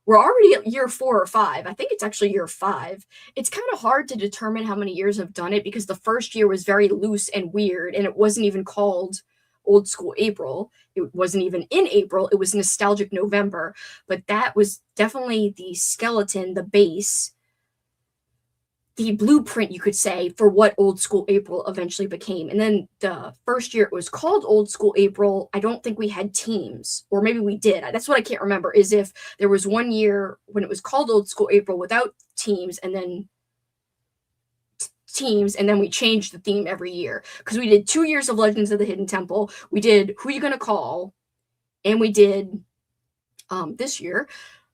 We're already at year 4 or 5. I think it's actually year 5. It's kind of hard to determine how many years I've done it because the first year was very loose and weird, and it wasn't even called Old School April. It wasn't even in April. It was Nostalgic November, but that was definitely the skeleton, the base, the blueprint, you could say, for what Old School April eventually became. And then the first year it was called Old School April, I don't think we had teams, or maybe we did. That's what I can't remember, is if there was one year when it was called Old School April without teams, and then teams, and then we changed the theme every year. Because we did 2 years of Legends of the Hidden Temple, we did Who You Gonna Call, and we did this year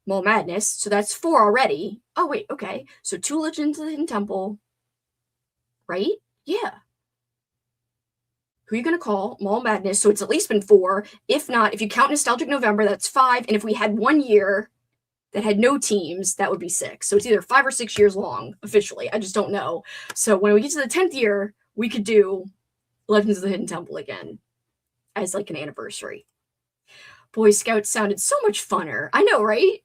Mole Madness, so that's 4 already. Oh, wait, okay. So 2 Legends of the Hidden Temple, right? Yeah. Who are you going to call? Mall Madness. So it's at least been 4. If not, if you count Nostalgic November, that's 5. And if we had 1 year that had no teams, that would be 6. So it's either 5 or 6 years long, officially. I just don't know. So when we get to the 10th year, we could do Legends of the Hidden Temple again as like an anniversary. Boy Scouts sounded so much funner. I know, right?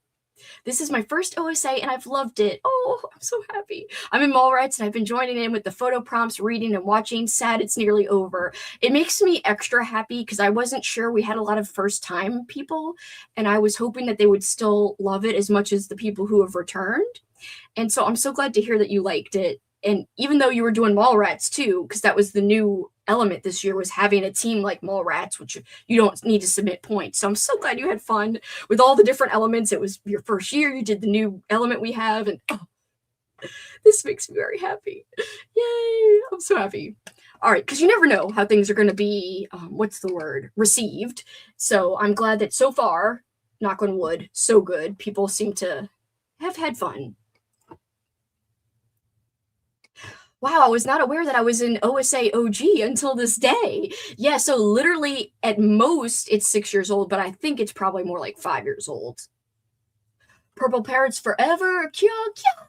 This is my first OSA and I've loved it. Oh, I'm so happy. I'm in Mallrats and I've been joining in with the photo prompts, reading and watching. Sad it's nearly over. It makes me extra happy because I wasn't sure. We had a lot of first-time people and I was hoping that they would still love it as much as the people who have returned. And so I'm so glad to hear that you liked it. And even though you were doing Mallrats too, because that was the new element this year, was having a team like Mallrats, which you don't need to submit points. So I'm so glad you had fun with all the different elements. It was your first year. You did the new element we have. And oh, this makes me very happy. Yay. I'm so happy. All right. Because you never know how things are going to be, received. So I'm glad that so far, knock on wood, so good. People seem to have had fun. Wow, I was not aware that I was in OSA OG until this day. Yeah, so literally at most it's 6 years old, but I think it's probably more like 5 years old. Purple Parrots Forever. Kya, kya.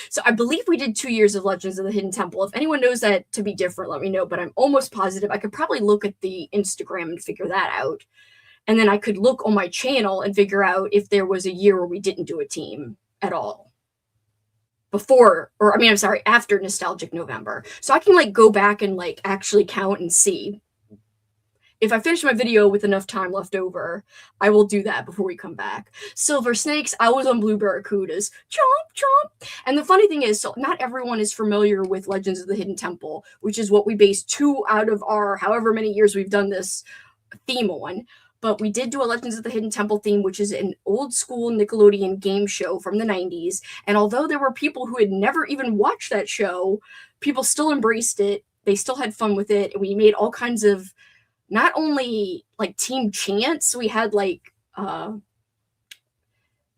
So I believe we did 2 years of Legends of the Hidden Temple. If anyone knows that to be different, let me know, but I'm almost positive. I could probably look at the Instagram and figure that out. And then I could look on my channel and figure out if there was a year where we didn't do a team at all. After Nostalgic November. So I can like go back and like actually count and see. If I finish my video with enough time left over, I will do that before we come back. Silver Snakes, I was on Blue Barracudas. Chomp, chomp. And the funny thing is, so not everyone is familiar with Legends of the Hidden Temple, which is what we based 2 out of our however many years we've done this theme on. But we did do a Legends of the Hidden Temple theme, which is an old school Nickelodeon game show from the 90s. And although there were people who had never even watched that show, people still embraced it. They still had fun with it. And we made all kinds of, not only like team chants, we had like, I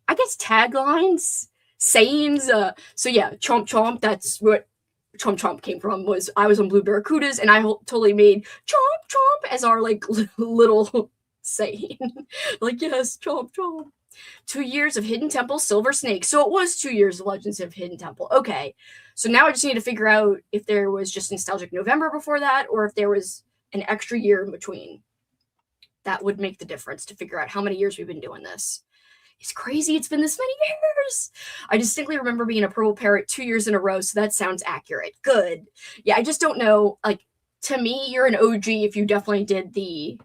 guess taglines, sayings. So yeah, chomp chomp, that's what Chomp Chomp came from. Was I was on Blue Barracudas and I totally made chomp chomp as our like little saying. Like, yes, chomp chomp. 2 years of Hidden Temple Silver Snake. So it was 2 years of Legends of Hidden Temple. Okay. So now I just need to figure out if there was just Nostalgic November before that or if there was an extra year in between. That would make the difference to figure out how many years we've been doing this. It's crazy. It's been this many years. I distinctly remember being a Purple Parrot 2 years in a row. So that sounds accurate. Good. Yeah, I just don't know. Like, to me, you're an OG if you definitely did the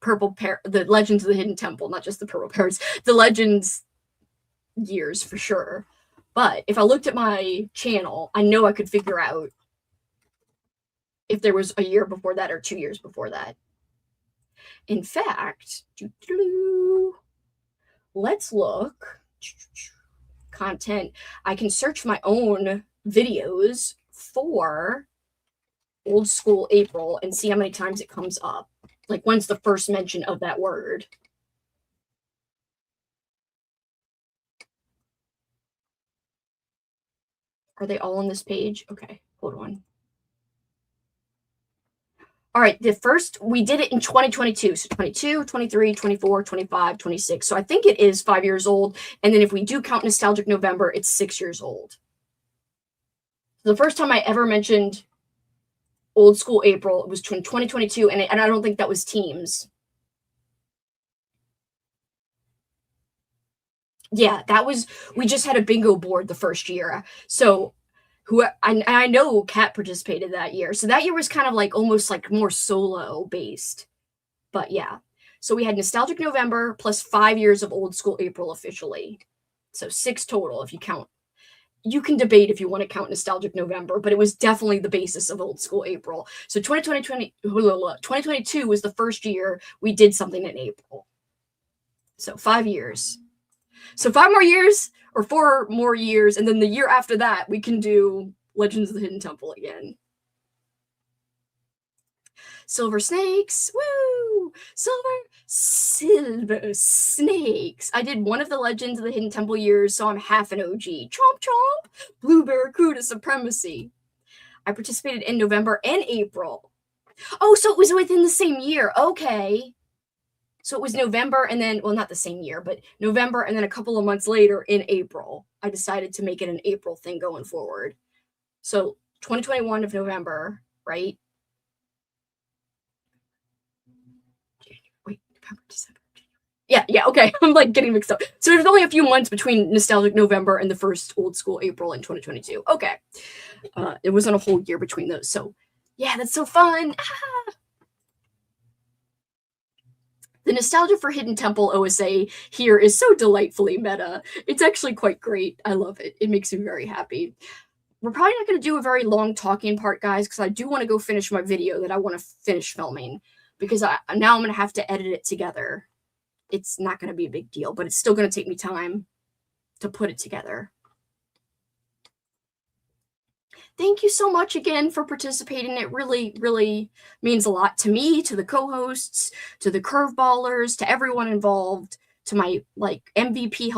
the Legends of the Hidden Temple, not just the Purple Parrots, the Legends years for sure. But if I looked at my channel, I know I could figure out if there was a year before that or 2 years before that. In fact, let's look. Content. I can search my own videos for Old School April and see how many times it comes up. Like, when's the first mention of that word? Are they all on this page? Okay, hold on. All right, the first, we did it in 2022. So 22, 23, 24, 25, 26. So I think it is 5 years old. And then if we do count Nostalgic November, it's 6 years old. The first time I ever mentioned Old School April, it was 2022, and I don't think that was teams. Yeah, that was, we just had a bingo board the first year. So I know Kat participated that year. So that year was kind of like almost like more solo based. But yeah. So we had Nostalgic November plus 5 years of Old School April officially. So 6 total if you count. You can debate if you want to count Nostalgic November, but it was definitely the basis of Old School April. So 2022 was the first year we did something in April. So 5 years. So 5 more years or 4 more years, and then the year after that, we can do Legends of the Hidden Temple again. Silver Snakes, woo! Silver Snakes. I did one of the Legends of the Hidden Temple years, so I'm half an OG. Chomp chomp! Blue Barracuda Supremacy. I participated in November and April. Oh, so it was within the same year. Okay. So it was November and then, well, not the same year, but November and then a couple of months later in April, I decided to make it an April thing going forward. So 2021 of November, right? Wait, November, December. Yeah, okay. I'm like getting mixed up. So there's only a few months between Nostalgic November and the first Old School April in 2022. Okay. It wasn't a whole year between those. So yeah, that's so fun. Ah. The nostalgia for Hidden Temple OSA here is so delightfully meta. It's actually quite great. I love it. It makes me very happy. We're probably not going to do a very long talking part, guys, because I do want to go finish my video that I want to finish filming, because now I'm going to have to edit it together. It's not going to be a big deal, but it's still going to take me time to put it together. Thank you so much again for participating. It really, really means a lot to me, to the co-hosts, to the CurveBALLERS, to everyone involved, to my like MVP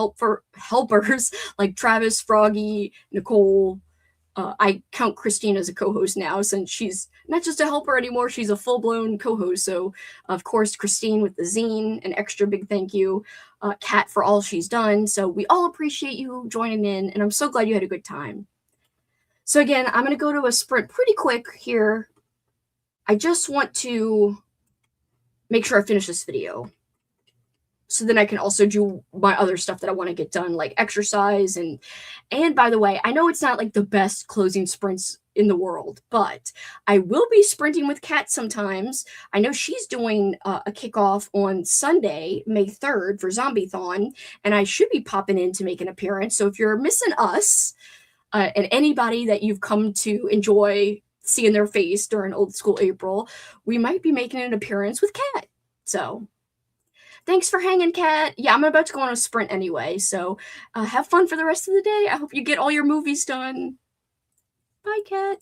helpers like Travis, Froggy, Nicole. I count Christine as a co-host now, since she's not just a helper anymore, she's a full-blown co-host. So, of course, Christine with the zine, an extra big thank you. Kat for all she's done. So we all appreciate you joining in, and I'm so glad you had a good time. So again, I'm going to go to a sprint pretty quick here. I just want to make sure I finish this video, so then I can also do my other stuff that I want to get done, like exercise. And by the way, I know it's not like the best closing sprints in the world, but I will be sprinting with Kat sometimes. I know she's doing a kickoff on Sunday, May 3rd for Zombiethon, and I should be popping in to make an appearance. So if you're missing us, and anybody that you've come to enjoy seeing their face during Old School April, we might be making an appearance with Kat. So thanks for hanging, Kat. Yeah, I'm about to go on a sprint anyway, so have fun for the rest of the day. I hope you get all your movies done. Bye, Kat.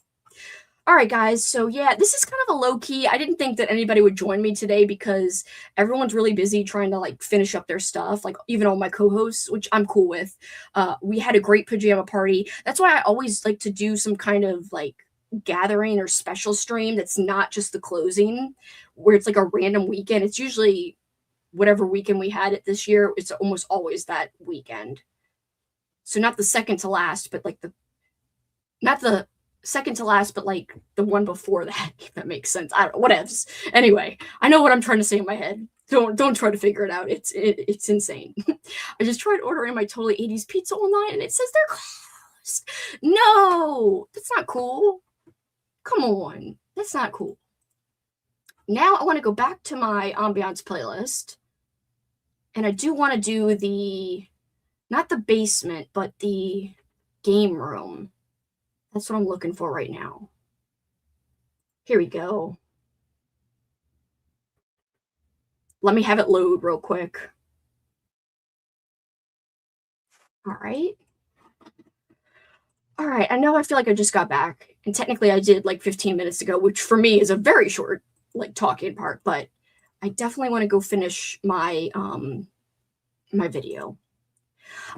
All right, guys. So yeah, this is kind of a low key. I didn't think that anybody would join me today because everyone's really busy trying to like finish up their stuff. Like even all my co-hosts, which I'm cool with. We had a great pajama party. That's why I always like to do some kind of like gathering or special stream that's not just the closing, where it's like a random weekend. It's usually whatever weekend we had it this year. It's almost always that weekend. So not the second to last, but like not the second to last, but like the one before that, if that makes sense. I don't know, whatevs. Anyway, I know what I'm trying to say in my head. Don't try to figure it out. It's insane. I just tried ordering my Totally 80s pizza online and it says they're closed. No, that's not cool. Come on, that's not cool. Now I want to go back to my ambiance playlist, and I do want to do not the basement, but the game room. That's what I'm looking for right now. Here we go. Let me have it load real quick. All right. All right. I know I feel like I just got back, and technically I did like 15 minutes ago, which for me is a very short like talking part, but I definitely want to go finish my my video.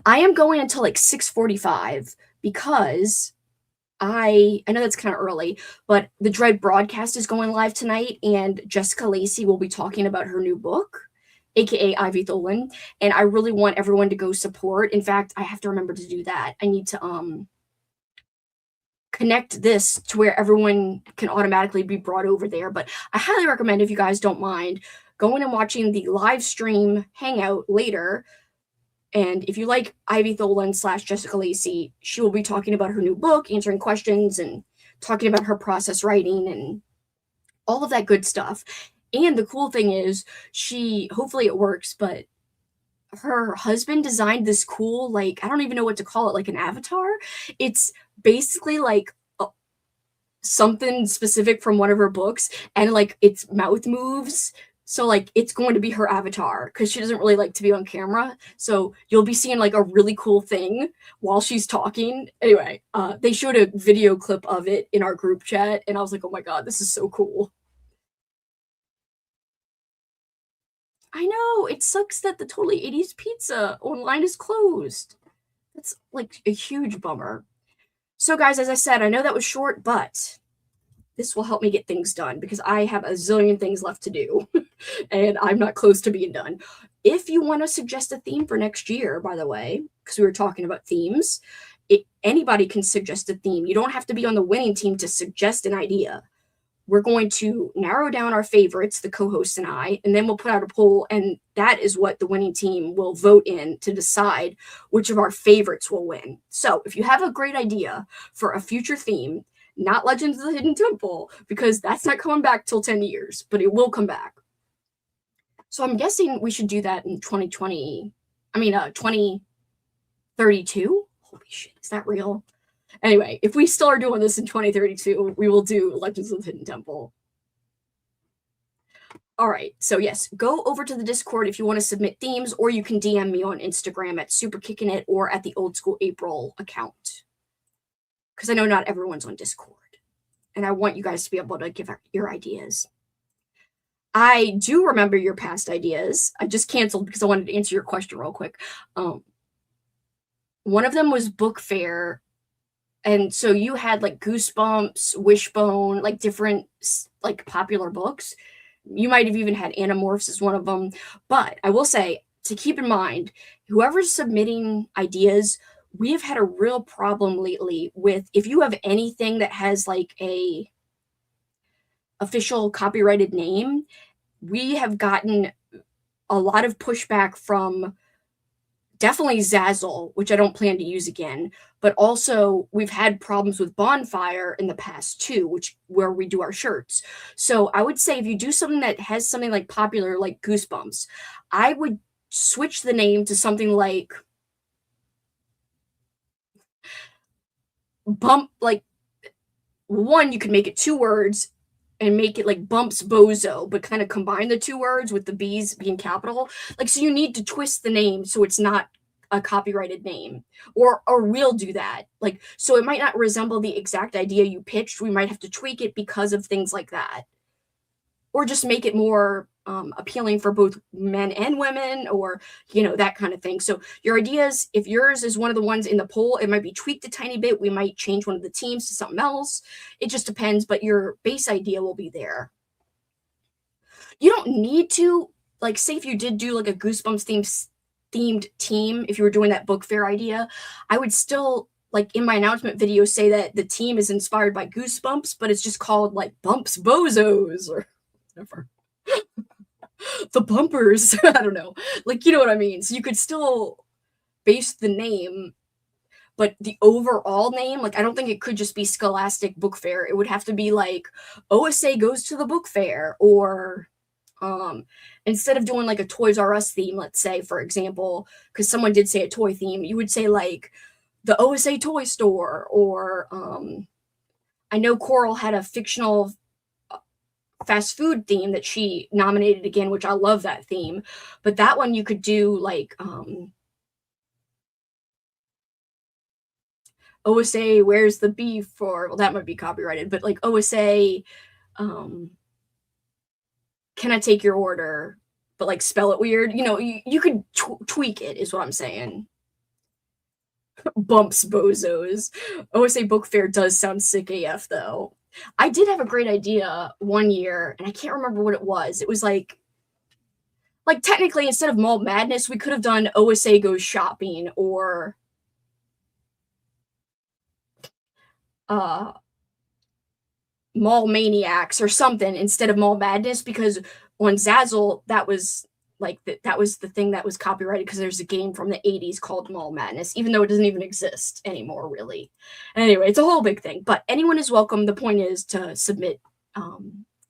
I am going until like 6:45 because I know that's kind of early, but the Dread broadcast is going live tonight, and Jessica Lacey will be talking about her new book, aka Ivy Tholen, and I really want everyone to go support. In fact, I have to remember to do that. I need to connect this to where everyone can automatically be brought over there. But I highly recommend, if you guys don't mind, going and watching the live stream hangout later. And if you like Ivy Tholen / Jessica Lacey, she will be talking about her new book, answering questions, and talking about her process writing and all of that good stuff. And the cool thing is, hopefully it works, but her husband designed this cool, like, I don't even know what to call it, like an avatar. It's basically like something specific from one of her books, and like its mouth moves. So like it's going to be her avatar, because she doesn't really like to be on camera. So you'll be seeing like a really cool thing while she's talking. Anyway, they showed a video clip of it in our group chat, and I was like, oh my god, this is so cool. I know, it sucks that the Totally 80s pizza online is closed. That's like a huge bummer. So guys, as I said, I know that was short, but this will help me get things done because I have a zillion things left to do and I'm not close to being done. If you want to suggest a theme for next year, by the way, because we were talking about themes, anybody can suggest a theme. You don't have to be on the winning team to suggest an idea. We're going to narrow down our favorites, the co-host and I, and then we'll put out a poll, and that is what the winning team will vote in to decide which of our favorites will win. So if you have a great idea for a future theme, not Legends of the Hidden Temple, because that's not coming back till 10 years, but it will come back. So I'm guessing we should do that in 2032? Holy shit, is that real? Anyway, if we still are doing this in 2032, we will do Legends of the Hidden Temple. All right, so yes, go over to the Discord if you want to submit themes, or you can DM me on Instagram at SuperKickinIt or at the Old School April account. Because I know not everyone's on Discord. And I want you guys to be able to give your ideas. I do remember your past ideas. I just canceled because I wanted to answer your question real quick. One of them was book fair. And so you had like Goosebumps, Wishbone, like different like popular books. You might have even had Animorphs as one of them. But I will say, to keep in mind, whoever's submitting ideas, we have had a real problem lately with if you have anything that has like a official copyrighted name, we have gotten a lot of pushback from definitely Zazzle, which I don't plan to use again, but also we've had problems with Bonfire in the past too, where we do our shirts. So I would say if you do something that has something like popular like Goosebumps, I would switch the name to something like Bump, like one, you could make it 2 words and make it like Bumps Bozo, but kind of combine the 2 words with the B's being capital. Like, so you need to twist the name so it's not a copyrighted name, or we'll do that. Like, so it might not resemble the exact idea you pitched. We might have to tweak it because of things like that, or just make it more appealing for both men and women, or, you know, that kind of thing. So your ideas, if yours is one of the ones in the poll, it might be tweaked a tiny bit. We might change one of the teams to something else. It just depends, but your base idea will be there. You don't need to, like, say if you did do like a Goosebumps themed team, if you were doing that book fair idea, I would still, like in my announcement video, say that the team is inspired by Goosebumps, but it's just called like Bumps Bozos or whatever. The bumpers. I don't know. Like, you know what I mean? So you could still base the name, but the overall name, like, I don't think it could just be Scholastic Book Fair. It would have to be like OSA goes to the book fair, or instead of doing like a Toys R Us theme, let's say, for example, because someone did say a toy theme, you would say like the OSA toy store, or I know Coral had a fictional fast food theme that she nominated again, which I love that theme. But that one you could do like OSA where's the beef, or well, that might be copyrighted, but like OSA can I take your order, but like spell it weird. You know, you could tweak it is what I'm saying. Bumps Bozos. OSA Book Fair does sound sick AF though. I did have a great idea one year, and I can't remember what it was. It was like technically instead of Mall Madness, we could have done OSA Goes Shopping, or Mall Maniacs or something instead of Mall Madness, because on Zazzle, that was like that was the thing that was copyrighted because there's a game from the 80s called Mall Madness, even though it doesn't even exist anymore, really. Anyway, it's a whole big thing, but anyone is welcome. The point is to submit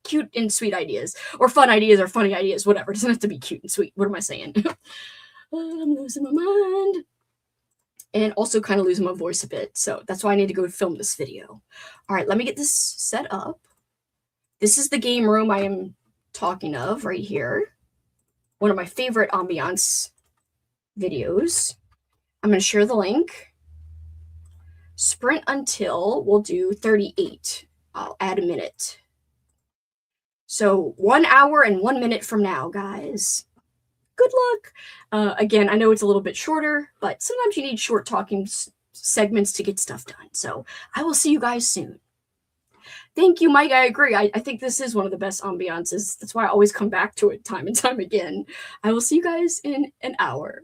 cute and sweet ideas, or fun ideas, or funny ideas, whatever. It doesn't have to be cute and sweet. What am I saying? I'm losing my mind. And also kind of losing my voice a bit, so that's why I need to go film this video. All right, let me get this set up. This is the game room I am talking of right here. One of my favorite ambiance videos. I'm going to share the link. Sprint until, we'll do 38. I'll add a minute. So 1 hour and 1 minute from now, guys. Good luck. Again, I know it's a little bit shorter, but sometimes you need short talking segments to get stuff done. So I will see you guys soon. Thank you, Mike. I agree. I think this is one of the best ambiances. That's why I always come back to it time and time again. I will see you guys in an hour.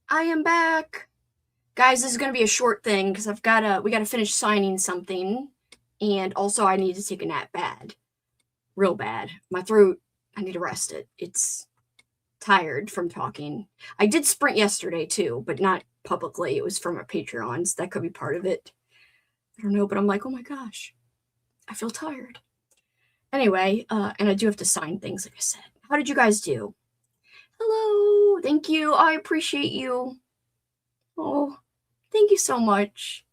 I am back. Guys, this is going to be a short thing because we gotta finish signing something. And also I need to take a nap bad. Real bad. My throat, I need to rest it. It's tired from talking. I did sprint yesterday too, but not publicly. It was from our Patreons. That could be part of it. I don't know, but I'm like, oh my gosh, I feel tired. Anyway, and I do have to sign things, like I said. How did you guys do? Hello, thank you. I appreciate you. Oh, thank you so much.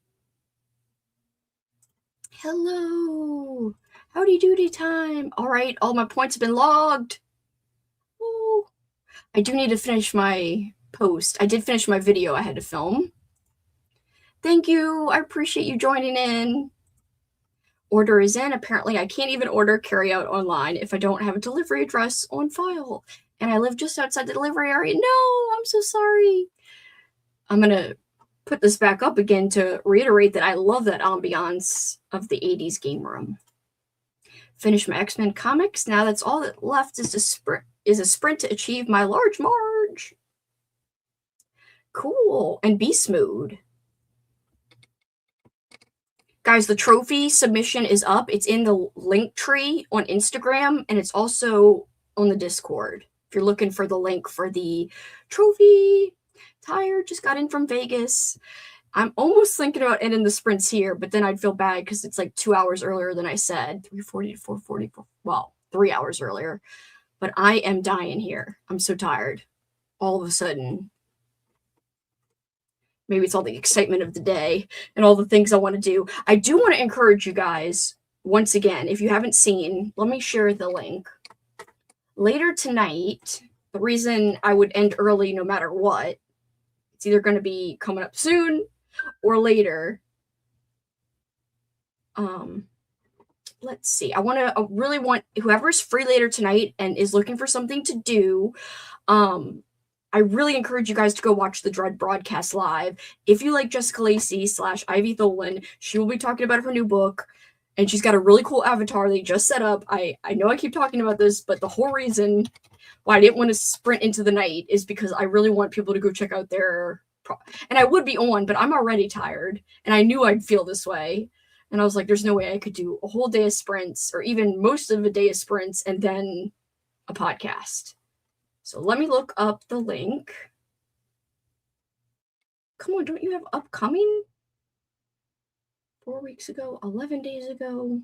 Hello. Howdy doody time. All right, all my points have been logged. Ooh. I do need to finish my post. I did finish my video I had to film. Thank you. I appreciate you joining in. Order is in. Apparently, I can't even order carryout online if I don't have a delivery address on file. And I live just outside the delivery area. No, I'm so sorry. I'm going to put this back up again to reiterate that I love that ambiance of the 80s game room. Finish my X-Men comics. Now that's all that left is a sprint to achieve my large marge. Cool. And beast mode. Guys, the trophy submission is up. It's in the link tree on Instagram, and it's also on the Discord. If you're looking for the link for the trophy. Tired, just got in from Vegas. I'm almost thinking about ending the sprints here, but then I'd feel bad because it's like 2 hours earlier than I said. 3:40 to 4:40. Well, 3 hours earlier. But I am dying here. I'm so tired. All of a sudden. Maybe it's all the excitement of the day and all the things I want to do. I do want to encourage you guys, once again, if you haven't seen, let me share the link. Later tonight, the reason I would end early no matter what, it's either going to be coming up soon or later. Let's see. I really want whoever's free later tonight and is looking for something to do, I really encourage you guys to go watch the Dread broadcast live. If you like Jessica Lacey / Ivy Tholen, she will be talking about her new book, and she's got a really cool avatar they just set up. I know I keep talking about this, but the whole reason why I didn't want to sprint into the night is because I really want people to go check out their... And I would be on, but I'm already tired, and I knew I'd feel this way. And I was like, there's no way I could do a whole day of sprints, or even most of a day of sprints, and then a podcast. So let me look up the link. Come on, don't you have upcoming? 4 weeks ago, 11 days ago.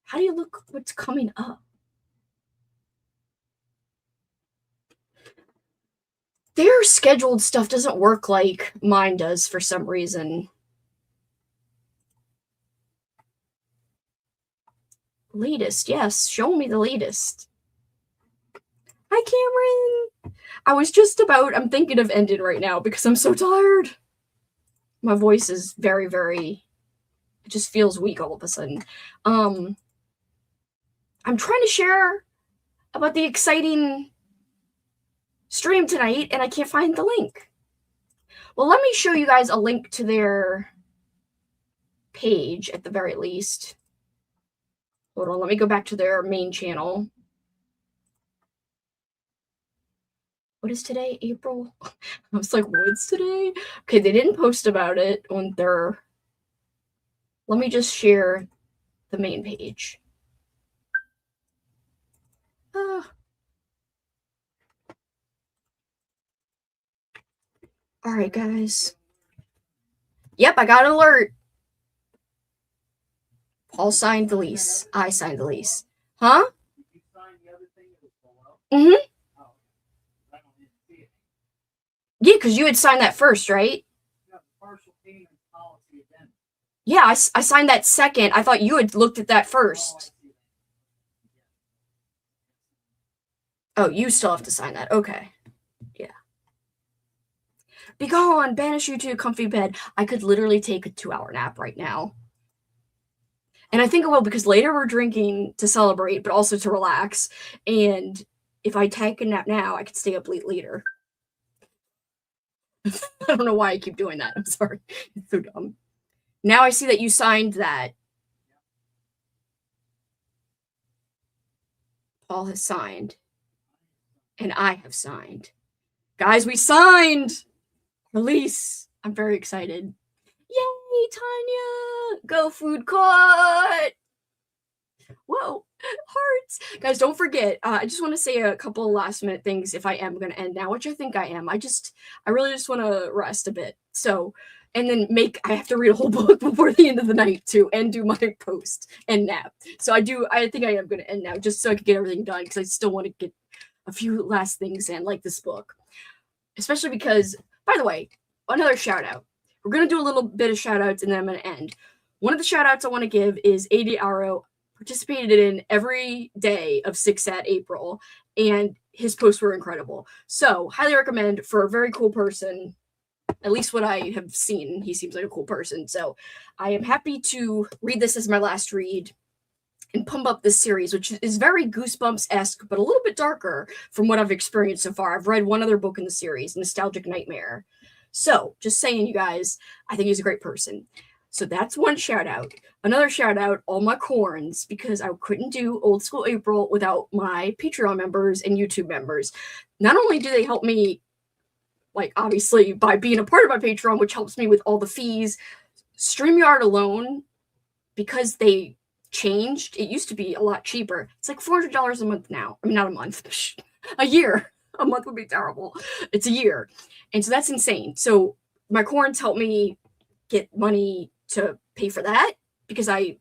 How do you look what's coming up? Their scheduled stuff doesn't work like mine does for some reason. Latest, yes. Show me the latest. Hi, Cameron. I'm thinking of ending right now because I'm so tired. My voice is very, very, it just feels weak all of a sudden. I'm trying to share about the exciting stream tonight, and I can't find the link. Well, let me show you guys a link to their page at the very least. Hold on, let me go back to their main channel. What is today? April? I was like, what's today? Okay, they didn't post about it on their... Let me just share the main page. All right, guys. Yep, I got an alert. Paul signed the lease. I signed the lease. Huh? Mm-hmm. Yeah, because you had signed that first, right? Yeah, I signed that second. I thought you had looked at that first. Oh, you still have to sign that. Okay. Yeah. Be gone. Banish you to a comfy bed. I could literally take a 2-hour nap right now. And I think I will, because later we're drinking to celebrate, but also to relax. And if I take a nap now, I could stay up late later. I don't know why I keep doing that. I'm sorry. It's so dumb. Now I see that you signed that. Paul has signed. And I have signed. Guys, we signed release. I'm very excited. Yay, Tanya! Go food court! Whoa, hearts! Guys, don't forget, I just want to say a couple last minute things if I am going to end now, which I think I am. I really just want to rest a bit. So, and then I have to read a whole book before the end of the night too, and do my post and nap. So I think I am going to end now just so I can get everything done because I still want to get a few last things in, like this book. Especially because, by the way, another shout out. We're going to do a little bit of shout outs and then I'm going to end. One of the shout outs I want to give is AD Arrow. Participated in every day of 6 at April, and his posts were incredible. So, highly recommend for a very cool person. At least what I have seen, he seems like a cool person. So, I am happy to read this as my last read and pump up this series, which is very Goosebumps-esque, but a little bit darker from what I've experienced so far. I've read one other book in the series, Nostalgic Nightmare. So, just saying, you guys, I think he's a great person. So that's one shout out. Another shout out, all my corns, because I couldn't do Old School April without my Patreon members and YouTube members. Not only do they help me, like, obviously, by being a part of my Patreon, which helps me with all the fees, StreamYard alone, because they changed, it used to be a lot cheaper. It's like $400 a month now. I mean, not a month, a year. A month would be terrible. It's a year. And so that's insane. So my corns help me get money to pay for that because I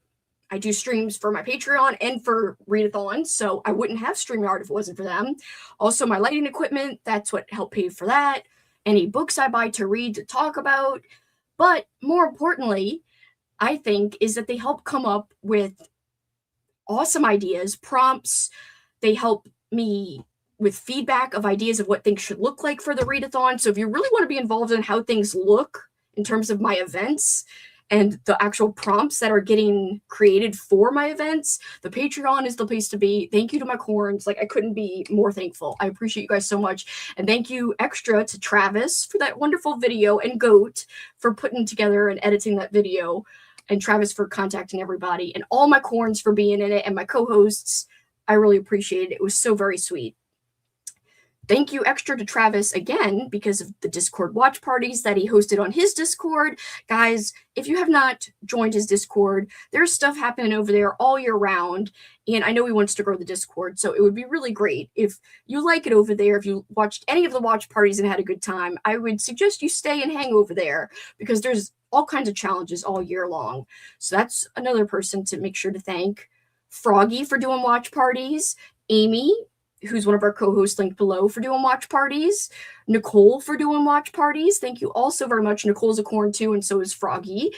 do streams for my Patreon and for readathons, so I wouldn't have StreamYard if it wasn't for them. Also, my lighting equipment, that's what helped pay for that. Any books I buy to read, to talk about. But more importantly, I think, is that they help come up with awesome ideas, prompts. They help me with feedback of ideas of what things should look like for the readathon. So if you really want to be involved in how things look in terms of my events and the actual prompts that are getting created for my events, the Patreon is the place to be. Thank you to my corns. Like, I couldn't be more thankful. I appreciate you guys so much. And thank you extra to Travis for that wonderful video, and Goat for putting together and editing that video, and Travis for contacting everybody, and all my corns for being in it, and my co-hosts. I really appreciate it. It was so very sweet. Thank you extra to Travis again because of the Discord watch parties that he hosted on his Discord. Guys, if you have not joined his Discord, there's stuff happening over there all year round. And I know he wants to grow the Discord, so it would be really great if you like it over there. If you watched any of the watch parties and had a good time, I would suggest you stay and hang over there because there's all kinds of challenges all year long. So that's another person to make sure to thank. Froggy for doing watch parties. Amy, who's one of our co-hosts linked below, for doing watch parties. Nicole for doing watch parties. Thank you all so very much. Nicole's a corn too, and so is Froggy.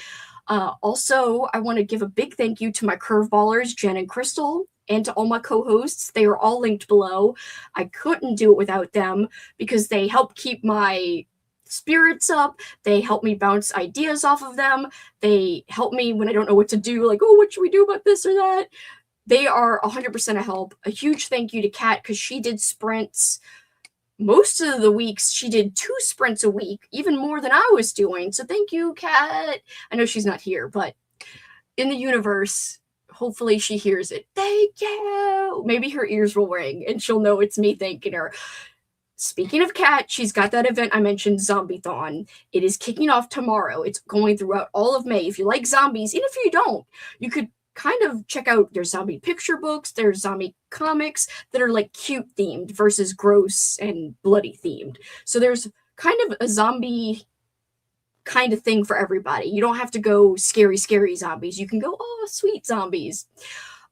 Also, I want to give a big thank you to my CurveBALLERS, Jen and Crystal, and to all my co-hosts. They are all linked below. I couldn't do it without them because they help keep my spirits up. They help me bounce ideas off of them. They help me when I don't know what to do, like, oh, what should we do about this or that? They are 100% a help. A huge thank you to Kat because she did sprints. Most of the weeks, she did 2 sprints a week, even more than I was doing. So thank you, Kat. I know she's not here, but in the universe, hopefully she hears it. Thank you. Maybe her ears will ring and she'll know it's me thanking her. Speaking of Kat, she's got that event I mentioned, Zombie-thon. It is kicking off tomorrow. It's going throughout all of May. If you like zombies, even if you don't, you could kind of check out their zombie picture books, their zombie comics that are like cute themed versus gross and bloody themed. So there's kind of a zombie kind of thing for everybody. You don't have to go scary zombies. You can go, oh, sweet zombies.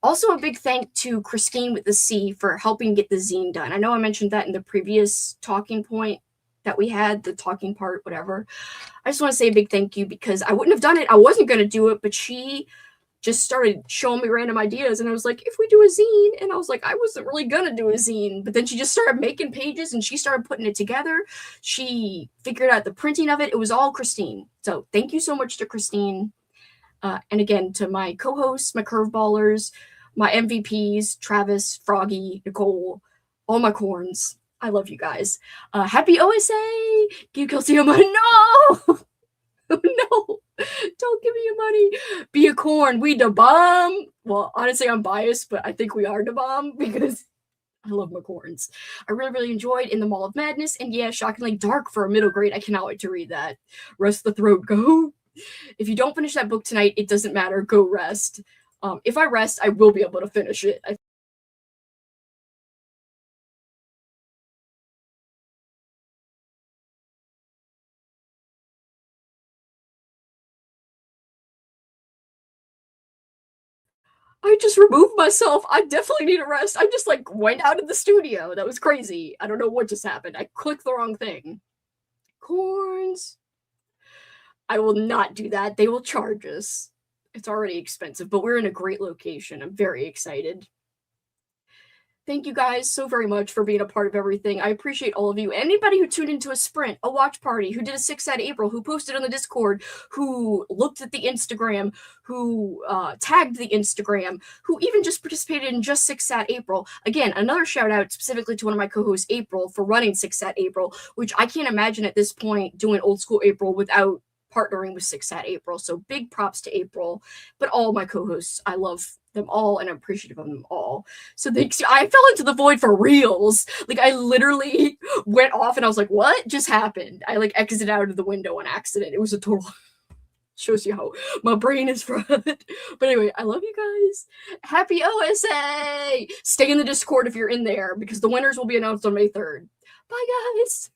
Also, a big thank to Christine with the C for helping get the zine done. I know I mentioned that in the previous talking point that we had, the talking part, whatever. I just want to say a big thank you because I wouldn't have done it. I wasn't going to do it, but she just started showing me random ideas. And I was like, if we do a zine, and I was like, I wasn't really going to do a zine. But then she just started making pages and she started putting it together. She figured out the printing of it. It was all Christine. So thank you so much to Christine. And again, to my co-hosts, my CurveBALLERS, my MVPs, Travis, Froggy, Nicole, all my corns. I love you guys. Happy OSA! Give Kelsi your money. No! No! Don't give me your money. Be a corn. We the bomb. Well, honestly, I'm biased, but I think we are the bomb because I love McCorns. I really, really enjoyed In the Mall of Madness, and yeah, shockingly dark for a middle grade. I cannot wait to read that. Rest the Throat, go. If you don't finish that book tonight, it doesn't matter. Go rest. If I rest, I will be able to finish it. I just removed myself. I definitely need a rest. I just like went out of the studio. That was crazy. I don't know what just happened. I clicked the wrong thing. Corns. I will not do that. They will charge us. It's already expensive, but we're in a great location. I'm very excited. Thank you guys so very much for being a part of everything. I appreciate all of you. Anybody who tuned into a sprint, a watch party, who did a 6 at April, who posted on the Discord, who looked at the Instagram, who tagged the Instagram, who even just participated in just 6 at April. Again, another shout out specifically to one of my co-hosts, April, for running 6 at April, which I can't imagine at this point doing old school April without partnering with 6 at April. So big props to April, but all my co-hosts, I love them all and I'm appreciative of them all. So thanks. I fell into the void for reals. Like I literally went off and I was like, what just happened? I like exited out of the window on accident. It was a total shows you how my brain is fried. But anyway, I love you guys. Happy OSA. Stay in the Discord if you're in there because the winners will be announced on May 3rd. Bye guys.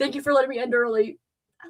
Thank you for letting me end early.